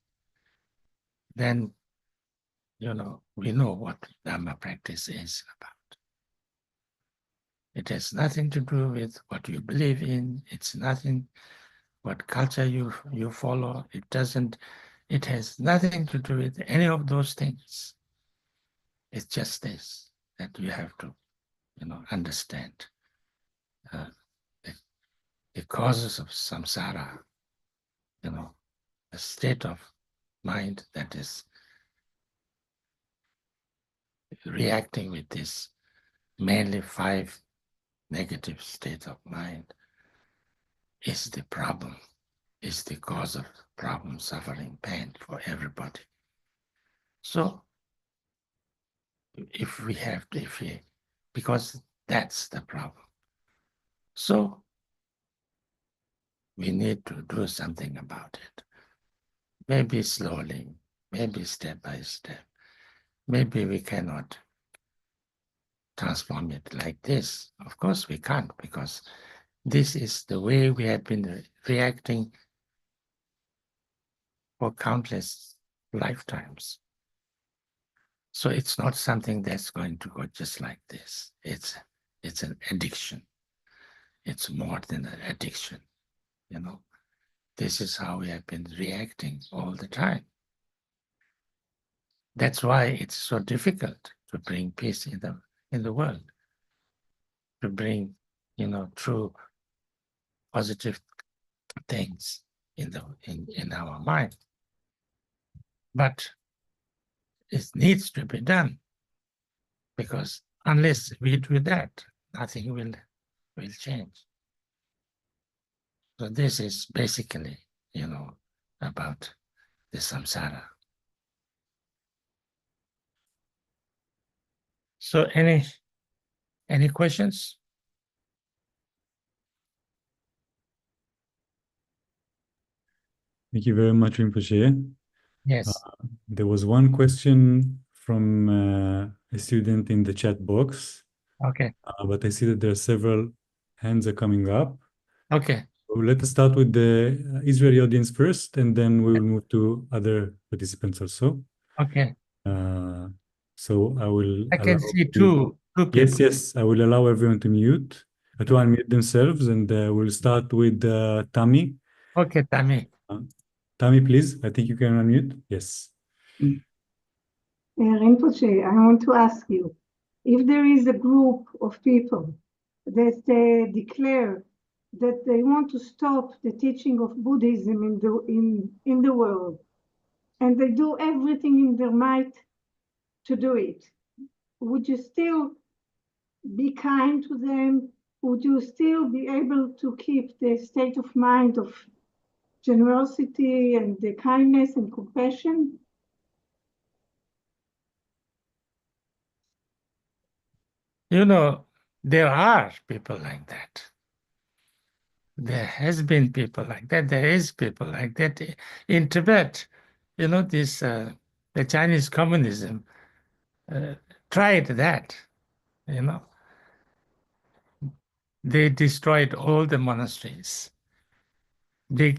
then we know what Dharma practice is about. It has nothing to do with what you believe in. It's nothing what culture you follow. It has nothing to do with any of those things. It's just this, that you have to, understand the causes of samsara, a state of mind that is reacting with this mainly 5 negative states of mind is the problem, is the cause of problem, suffering, pain for everybody. So because that's the problem. So we need to do something about it. Maybe slowly, maybe step by step. Maybe we cannot transform it like this. Of course we can't, because this is the way we have been reacting for countless lifetimes. So it's not something that's going to go just like this. It's an addiction. It's more than an addiction, you know. This is how we have been reacting all the time. That's why it's so difficult to bring peace in the world, to bring, you know, true positive things in our mind. But it needs to be done, because unless we do that, nothing will change. So this is basically, you know, about the samsara. So any questions? Thank you very much, Rinpoche. Yes. There was one question from a student in the chat box, Okay. but I see that there are several hands are coming up. Okay. So let us start with the Israeli audience first, and then we will move to other participants also. Okay. So I will I can allow see two people. Yes, I will allow everyone to unmute themselves, and we'll start with Tami. Okay, Tami. Tami, please. I think you can unmute. Yes. Rinpoche, I want to ask you, if there is a group of people that declare that they want to stop the teaching of Buddhism in the world, and they do everything in their might to do it, would you still be kind to them? Would you still be able to keep the state of mind of generosity and the kindness and compassion? You know, there are people like that. There has been people like that. There is people like that in Tibet. You know, this the Chinese communism tried that. You know, they destroyed all the monasteries. They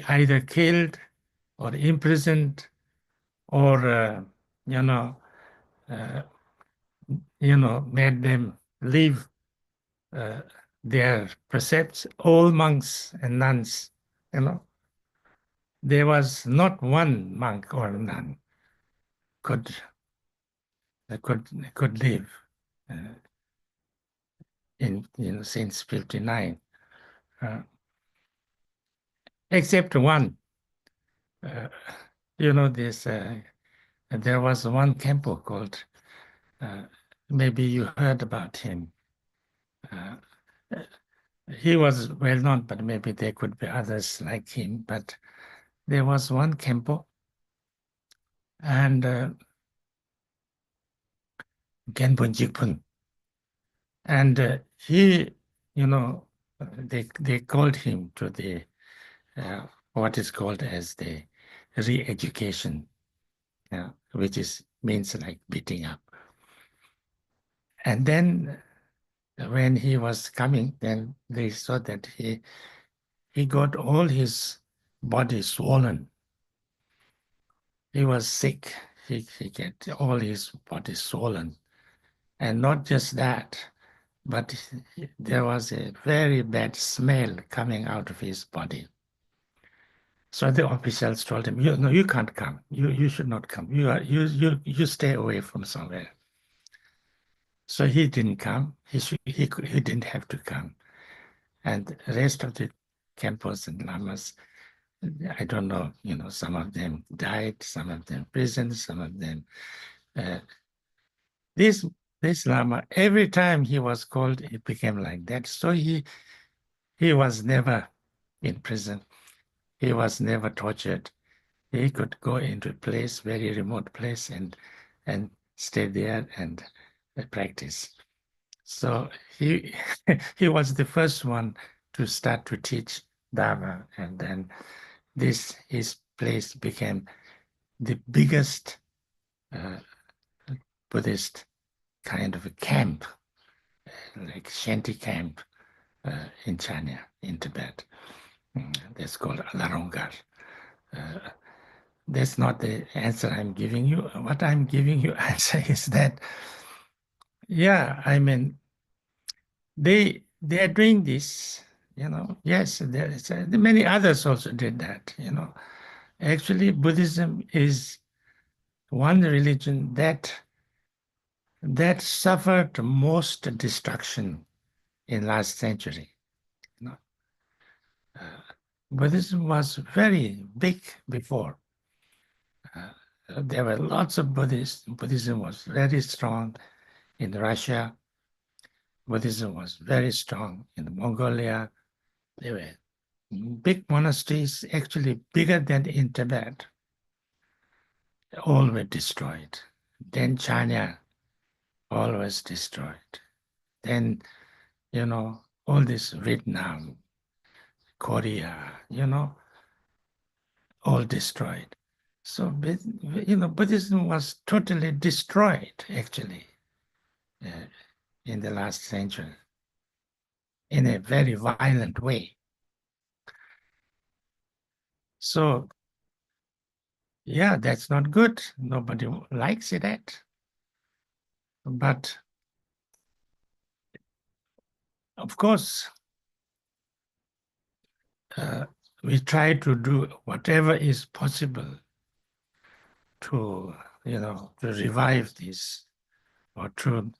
either killed or imprisoned or made them leave their precepts. All monks and nuns, you know, there was not one monk or nun could live since 59, except one. There was one Kempo called, maybe you heard about him. He was well known, but maybe there could be others like him. But there was one Kempo, and Genpo Jikpun. And he, they called him to the what is called as the re-education, which means like beating up. And then when he was coming, then they saw that he got all his body swollen. He was sick. He get all his body swollen. And not just that, but there was a very bad smell coming out of his body. So the officials told him, "No, you can't come. You should not come. You stay away from somewhere." So he didn't come. He didn't have to come. And the rest of the Khenpos and lamas, I don't know, some of them died, some of them imprisoned, some of them. This lama, every time he was called, it became like that. So he was never in prison. He was never tortured. He could go into a place, very remote place, and stay there and practice. So he he was the first one to start to teach Dharma, and then his place became the biggest Buddhist kind of a camp, like shanty camp in China, in Tibet. That's called Larongar. That's not the answer I'm giving you. What I'm giving you answer is that, yeah, I mean, they are doing this, you know. Yes, many others also did that, you know. Actually, Buddhism is one religion that suffered most destruction in last century. You know, Buddhism was very big before. There were lots of Buddhists. Buddhism was very strong in Russia. Buddhism was very strong in Mongolia. There were big monasteries, actually bigger than in Tibet. All were destroyed. Then China, all was destroyed. Then, you know, all this Vietnam, Korea, you know, all destroyed. So, you know, Buddhism was totally destroyed, actually, in the last century, in a very violent way. So, yeah, that's not good. Nobody likes it. But, of course, we try to do whatever is possible to, you know, to revive this, or to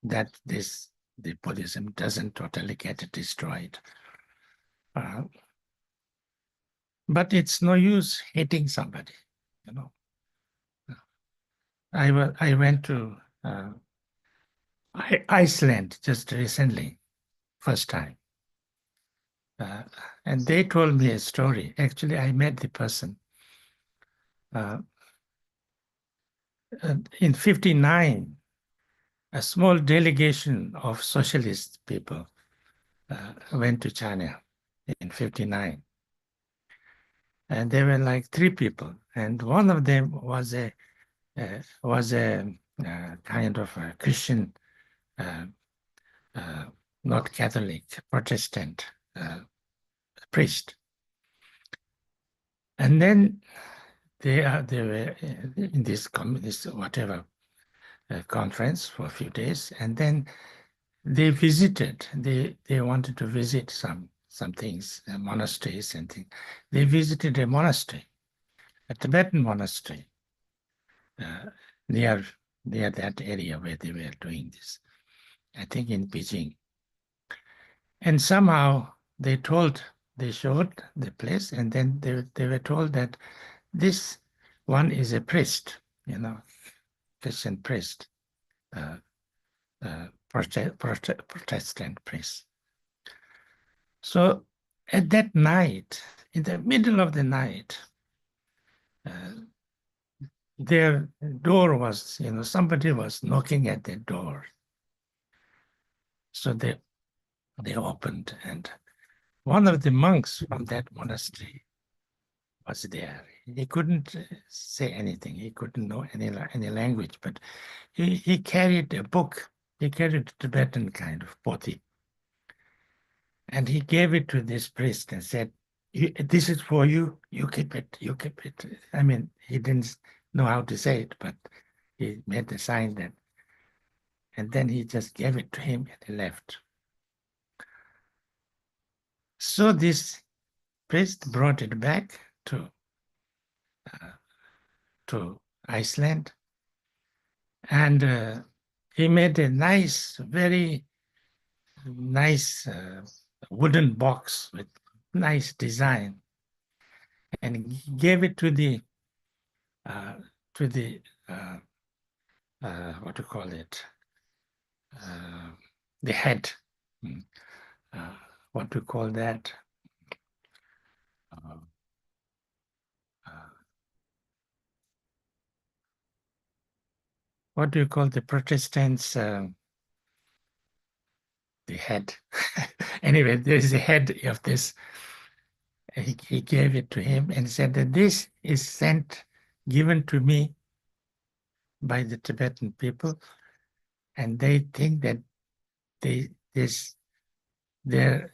that the Buddhism doesn't totally get destroyed. But it's no use hating somebody, you know. I went to Iceland just recently, first time. And they told me a story. Actually, I met the person. In 59, a small delegation of socialist people went to China in 59. And there were like 3 people. And one of them was a kind of a Christian, not Catholic, Protestant priest. And then they were in this whatever conference for a few days, and then they visited. They wanted to visit some things, monasteries and things. They visited a monastery, a Tibetan monastery, near that area where they were doing this. I think in Beijing. And somehow they showed the place, and then they were told that this one is a priest, you know, Christian priest, Protestant priest. So at that night, in the middle of the night, their door was, you know, somebody was knocking at their door. So they opened, and one of the monks from that monastery was there. He couldn't say anything. He couldn't know any language, but he carried a book. He carried a Tibetan kind of poti. And he gave it to this priest and said, "This is for you. You keep it. You keep it." I mean, he didn't know how to say it, but he made the sign that. And then he just gave it to him and he left. So this priest brought it back to Iceland, and he made a nice, very nice wooden box with nice design, and he gave it to the what do you call it? The head. What do you call that? What do you call the Protestants? The head. Anyway, there is a head of this. He gave it to him and said that this is given to me by the Tibetan people and they think that their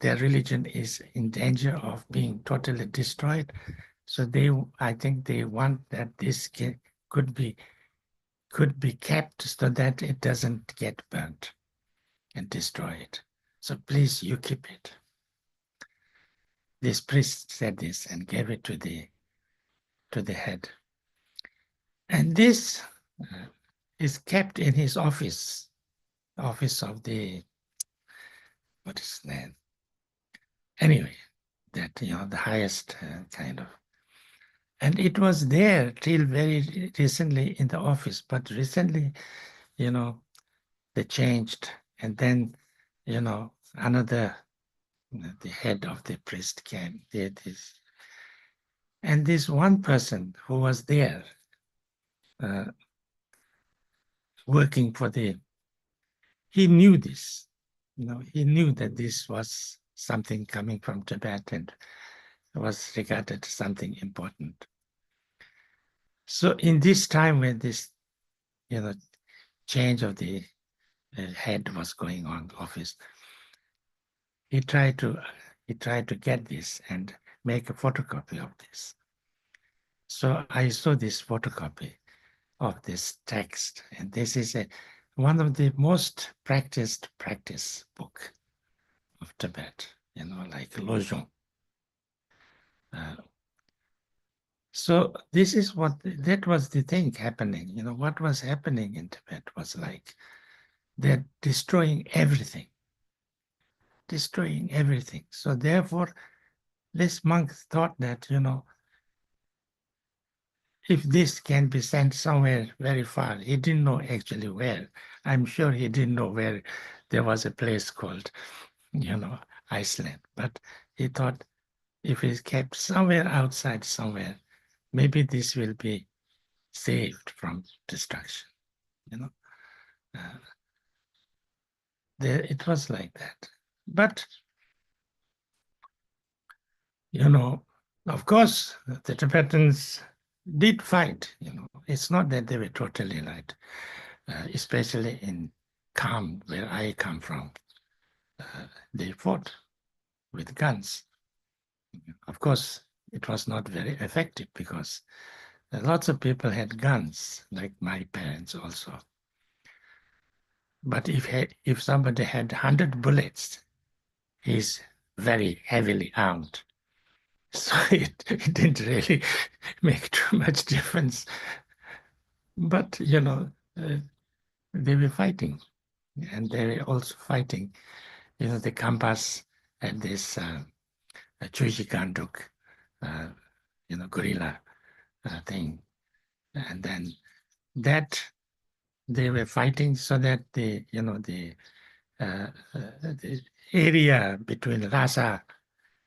religion is in danger of being totally destroyed. So I think they want that this could be kept so that it doesn't get burnt and destroyed. So please, you keep it. This priest said this and gave it to the head. And this is kept in his office of the, what is his name? Anyway, that, the highest kind of. And it was there till very recently in the office, but recently, they changed. And then, another, the head of the priest came, did this. And this one person who was there working for he knew this, he knew that this was something coming from Tibet and was regarded as something important. So in this time when this, change of the head was going on office, he tried to get this and make a photocopy of this. So I saw this photocopy of this text, and this is one of the most practiced practice book of Tibet, like Lojong. So this is that was the thing happening. What was happening in Tibet was like they're destroying everything. So therefore, this monk thought that, if this can be sent somewhere very far, he didn't know actually where. I'm sure he didn't know where there was a place called, Iceland. But he thought if it's kept somewhere outside somewhere, maybe this will be saved from destruction. It was like that. But, of course, the Tibetans did fight. It's not that they were totally right, especially in Kham, where I come from. They fought with guns. Of course, it was not very effective because lots of people had guns, like my parents also. But if somebody had 100 bullets, he's very heavily armed. So it didn't really make too much difference. But, they were fighting. And they were also fighting, the Khampas had this Chujikanduk, guerrilla thing. And then that they were fighting so that the area between Lhasa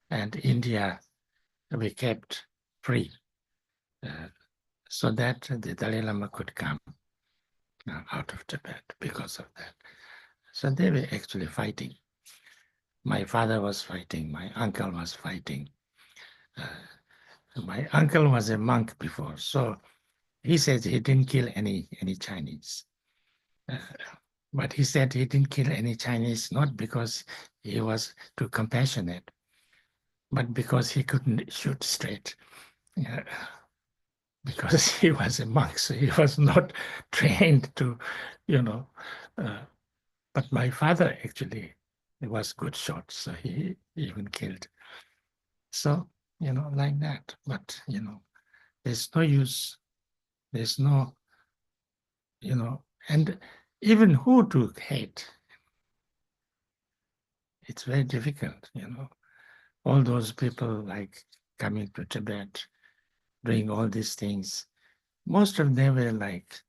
and India we kept free, so that the Dalai Lama could come out of Tibet because of that. So they were actually fighting. My father was fighting. My uncle was fighting. My uncle was a monk before, so he said he didn't kill any Chinese. But he said he didn't kill any Chinese not because he was too compassionate, but because he couldn't shoot straight. Because he was a monk, so he was not trained to, but my father actually was good shot, so he even killed. So, like that. But, there's no use. There's no, and even who to hate. It's very difficult, all those people like coming to Tibet, doing all these things. Most of them were like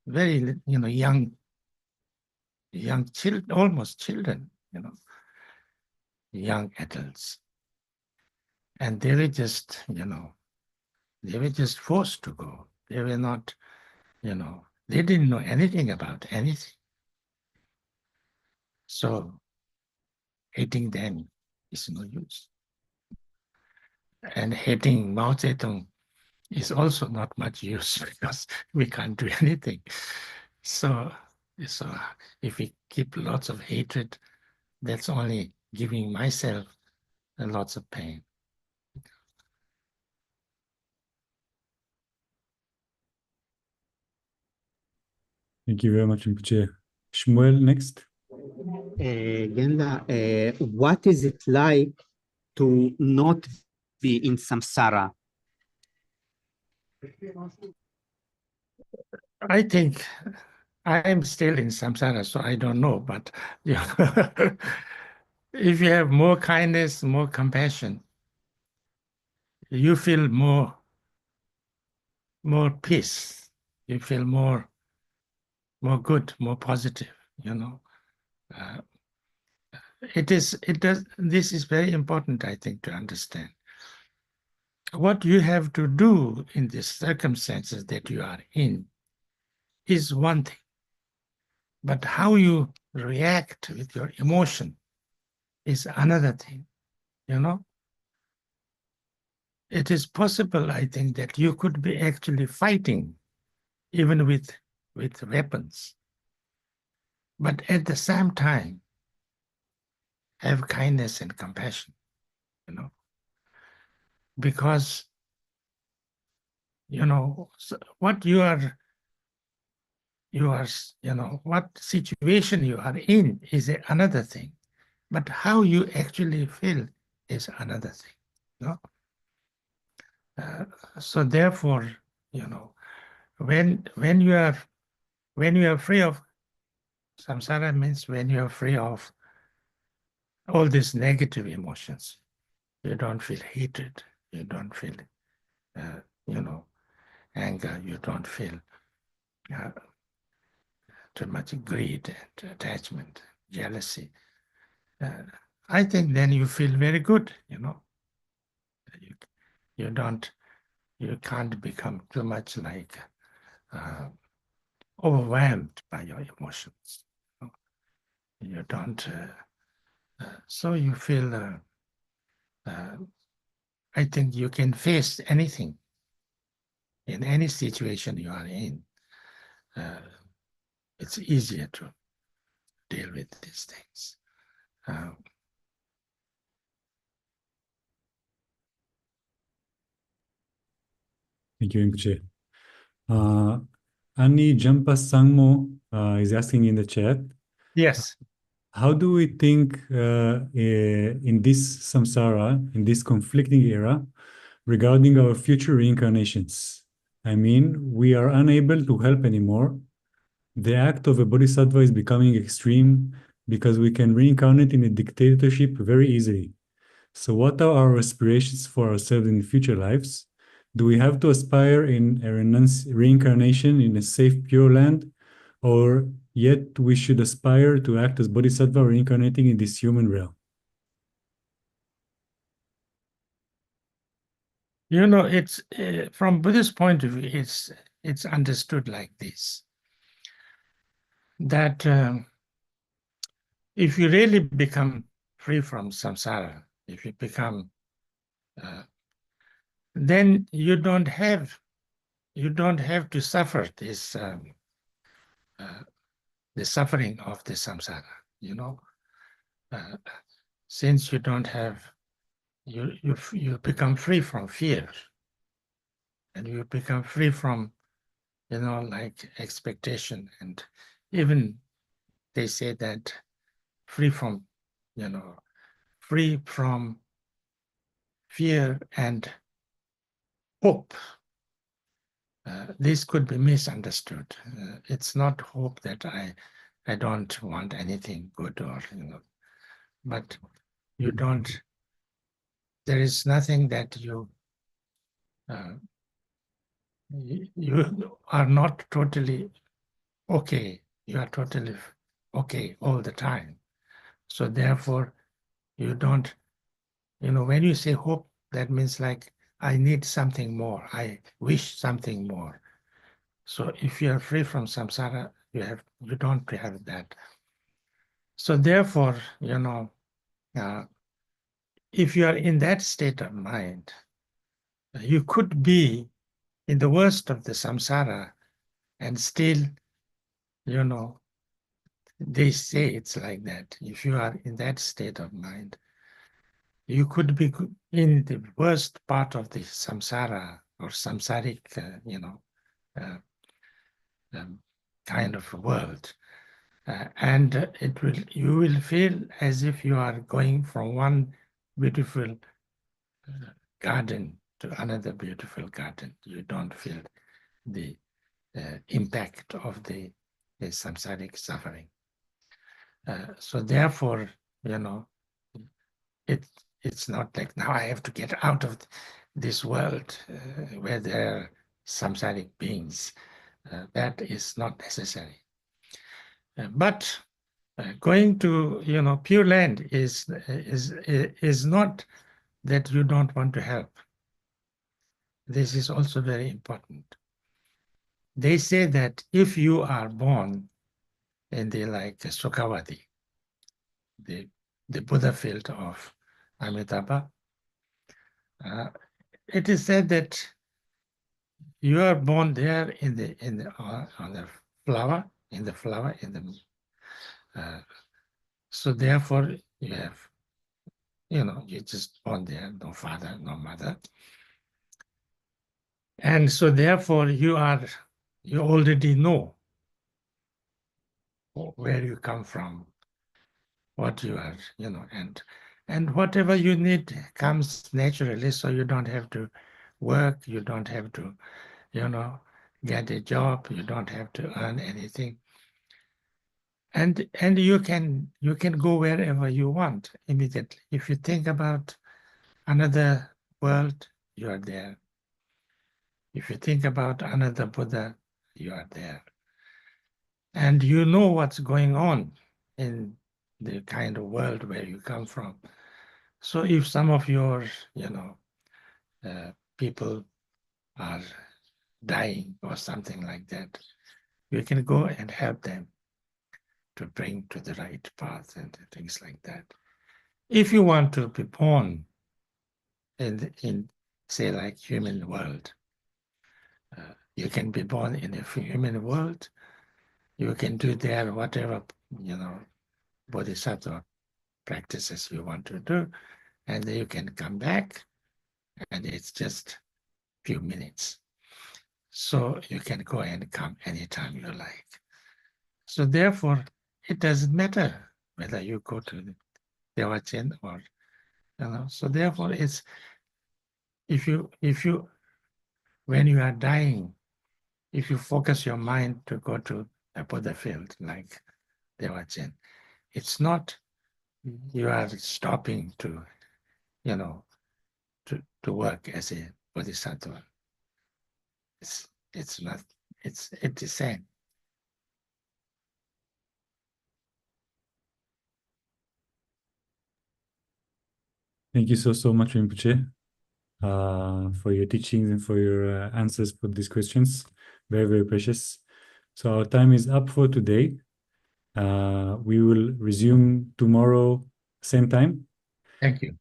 very, young children, almost children, young adults. And they were just, forced to go. They were not, they didn't know anything about anything. So hating them is no use. And hating Mao Zedong is also not much use because we can't do anything. So if we keep lots of hatred, that's only giving myself lots of pain. Thank you very much, Rinpoche. Shmuel, next. Genda, what is it like to not be in samsara? I think I am still in samsara, so I don't know. But if you have more kindness, more compassion, you feel more peace. You feel more good, more positive. This is very important, I think, to understand. What you have to do in the circumstances that you are in is one thing, but how you react with your emotion is another thing. It is possible, I think, that you could be actually fighting even with weapons, but at the same time have kindness and compassion, because what what situation you are in is another thing, but how you actually feel is another thing. So therefore, when you are free of samsara, means when you are free of all these negative emotions, you don't feel hatred, you don't feel anger, you don't feel too much greed and attachment, jealousy. I think then you feel very good. You can't become too much like overwhelmed by your emotions. You don't. So you feel. I think you can face anything in any situation you are in. It's easier to deal with these things. Thank you, Rinpoche. Annie Jampas Sangmo is asking in the chat, Yes. how do we think in this samsara, in this conflicting era, regarding our future reincarnations? I mean, we are unable to help anymore. The act of a bodhisattva is becoming extreme because we can reincarnate in a dictatorship very easily. So what are our aspirations for ourselves in future lives? Do we have to aspire in a reincarnation in a safe, pure land, or yet we should aspire to act as bodhisattva reincarnating in this human realm? It's from Buddhist point of view, it's understood like this, that if you really become free from samsara, if you become, then you don't have to suffer this the suffering of the samsara. Since you don't have, you become free from fear, and you become free from, like expectation, and even they say that free from fear and hope. This could be misunderstood. It's not hope that I don't want anything good, or but you don't. There is nothing that you are not totally okay. You are totally okay all the time. So therefore, you don't. When you say hope, that means like I need something more. I wish something more. So if you are free from samsara, you don't have that. So therefore, if you are in that state of mind, you could be in the worst of the samsara, and still, you know, they say it's like that. If you are in that state of mind, you could be in the worst part of the samsara or samsaric, kind of world. And you will feel as if you are going from one beautiful garden to another beautiful garden. You don't feel the impact of the samsaric suffering. So therefore, you know, it's not like now I have to get out of this world where there are samsaric beings. That is not necessary. But going to, you know, Pure Land is not that you don't want to help. This is also very important. They say that if you are born in the like Sukhavati, the Buddha field of Amitabha, it is said that you are born there on the flower, so therefore you have, you know, you're just born there, no father, no mother. And so therefore you already know where you come from, what you are, you know, and whatever you need comes naturally, so you don't have to work, you don't have to, you know, get a job, you don't have to earn anything. And you can go wherever you want immediately. If you think about another world, you are there. If you think about another Buddha, you are there. And you know what's going on in the kind of world where you come from. So if some of your, you know, people are dying or something like that, you can go and help them to bring to the right path and things like that. If you want to be born in say, like human world, you can be born in a human world. You can do there whatever, you know, bodhisattva practices you want to do, and then you can come back, and it's just a few minutes. So you can go and come anytime you like. So therefore, it doesn't matter whether you go to the Day1 or, you know. So therefore, it's if you when you are dying, if you focus your mind to go to a Buddha field like Day1, it's not you are stopping to, you know, to work as a bodhisattva. It's not. It's the same. Thank you so much, Rinpoche, for your teachings and for your answers for these questions. Very, very precious. So our time is up for today. We will resume tomorrow, same time. Thank you.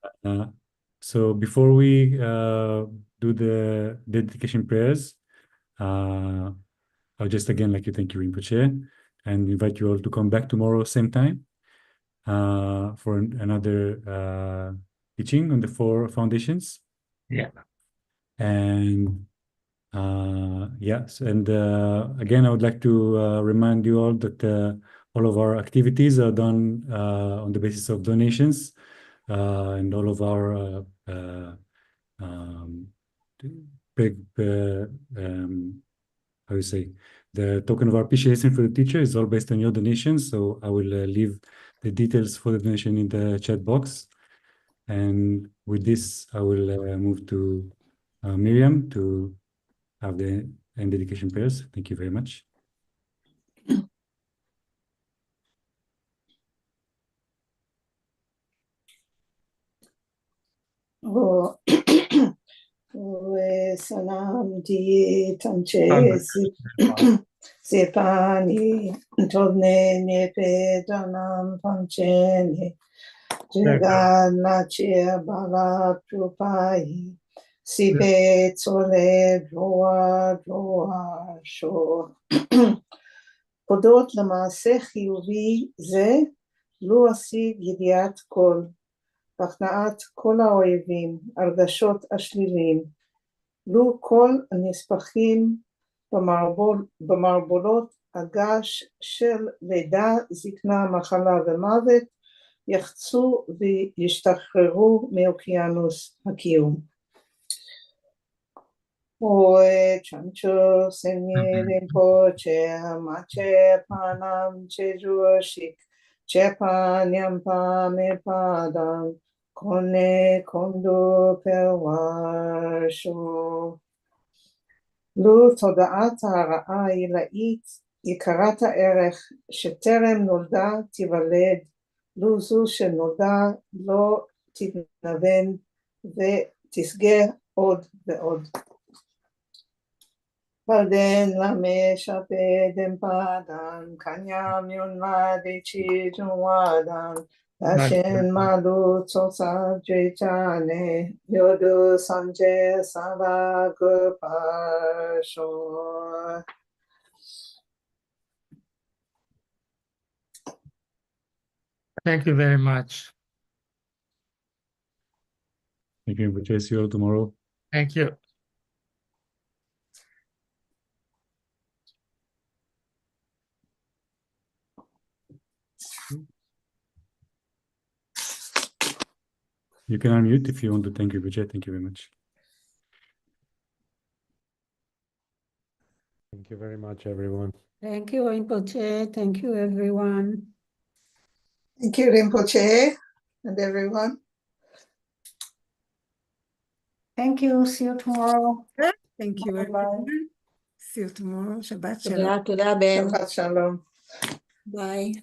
So before we do the dedication prayers, I'll just again like to thank you, Rinpoche, and invite you all to come back tomorrow, same time, for another teaching on the 4 foundations. Yeah. And yes, and again, I would like to remind you all that all of our activities are done on the basis of donations, and all of our how you say, the token of our appreciation for the teacher is all based on your donations. So I will leave the details for the donation in the chat box. And with this, I will move to Miriam to have the end dedication prayers. Thank you very much. Oh, salam di tanche sepani tovne nepe danam pancheni jagan nache bala trupai סיבה צולה גבוה גבוה שור. הודות למעשה חיובי זה, לו אשיג ידיעת כל, הכנעת כל האויבים, הרגשות השליליים, לו כל הנספחים במערבולות הגש של לידה, זקנה, מחלה ומוות, יחצו וישתחררו מאוקיינוס הקיום. Oe chancho senye rinpoche hamache panam cheju shik chepa nyampa me padam kone kondo perwasho. לו תודעת הרעה העילאית יקרת הערך שטרם נולדה תיוולד, לו זו שנולדה לא תתנוון ותשגה עוד ועוד. Palden lame shapeden padan kanyam yunla de chi junwadan dashen malu tsosa jechane yodu sanje savagupasho. Thank you very much. Thank you, Rinpoche. See you all tomorrow. Thank you. You can unmute if you want to thank Rinpoche. Thank you very much. Thank you very much, everyone. Thank you, Rinpoche. Thank you, everyone. Thank you, Rinpoche, and everyone. Thank you. See you tomorrow. Thank you, Bye-bye. everyone. See you tomorrow. Shabbat shalom. תודה, תודה, בן. Shabbat shalom. ביי.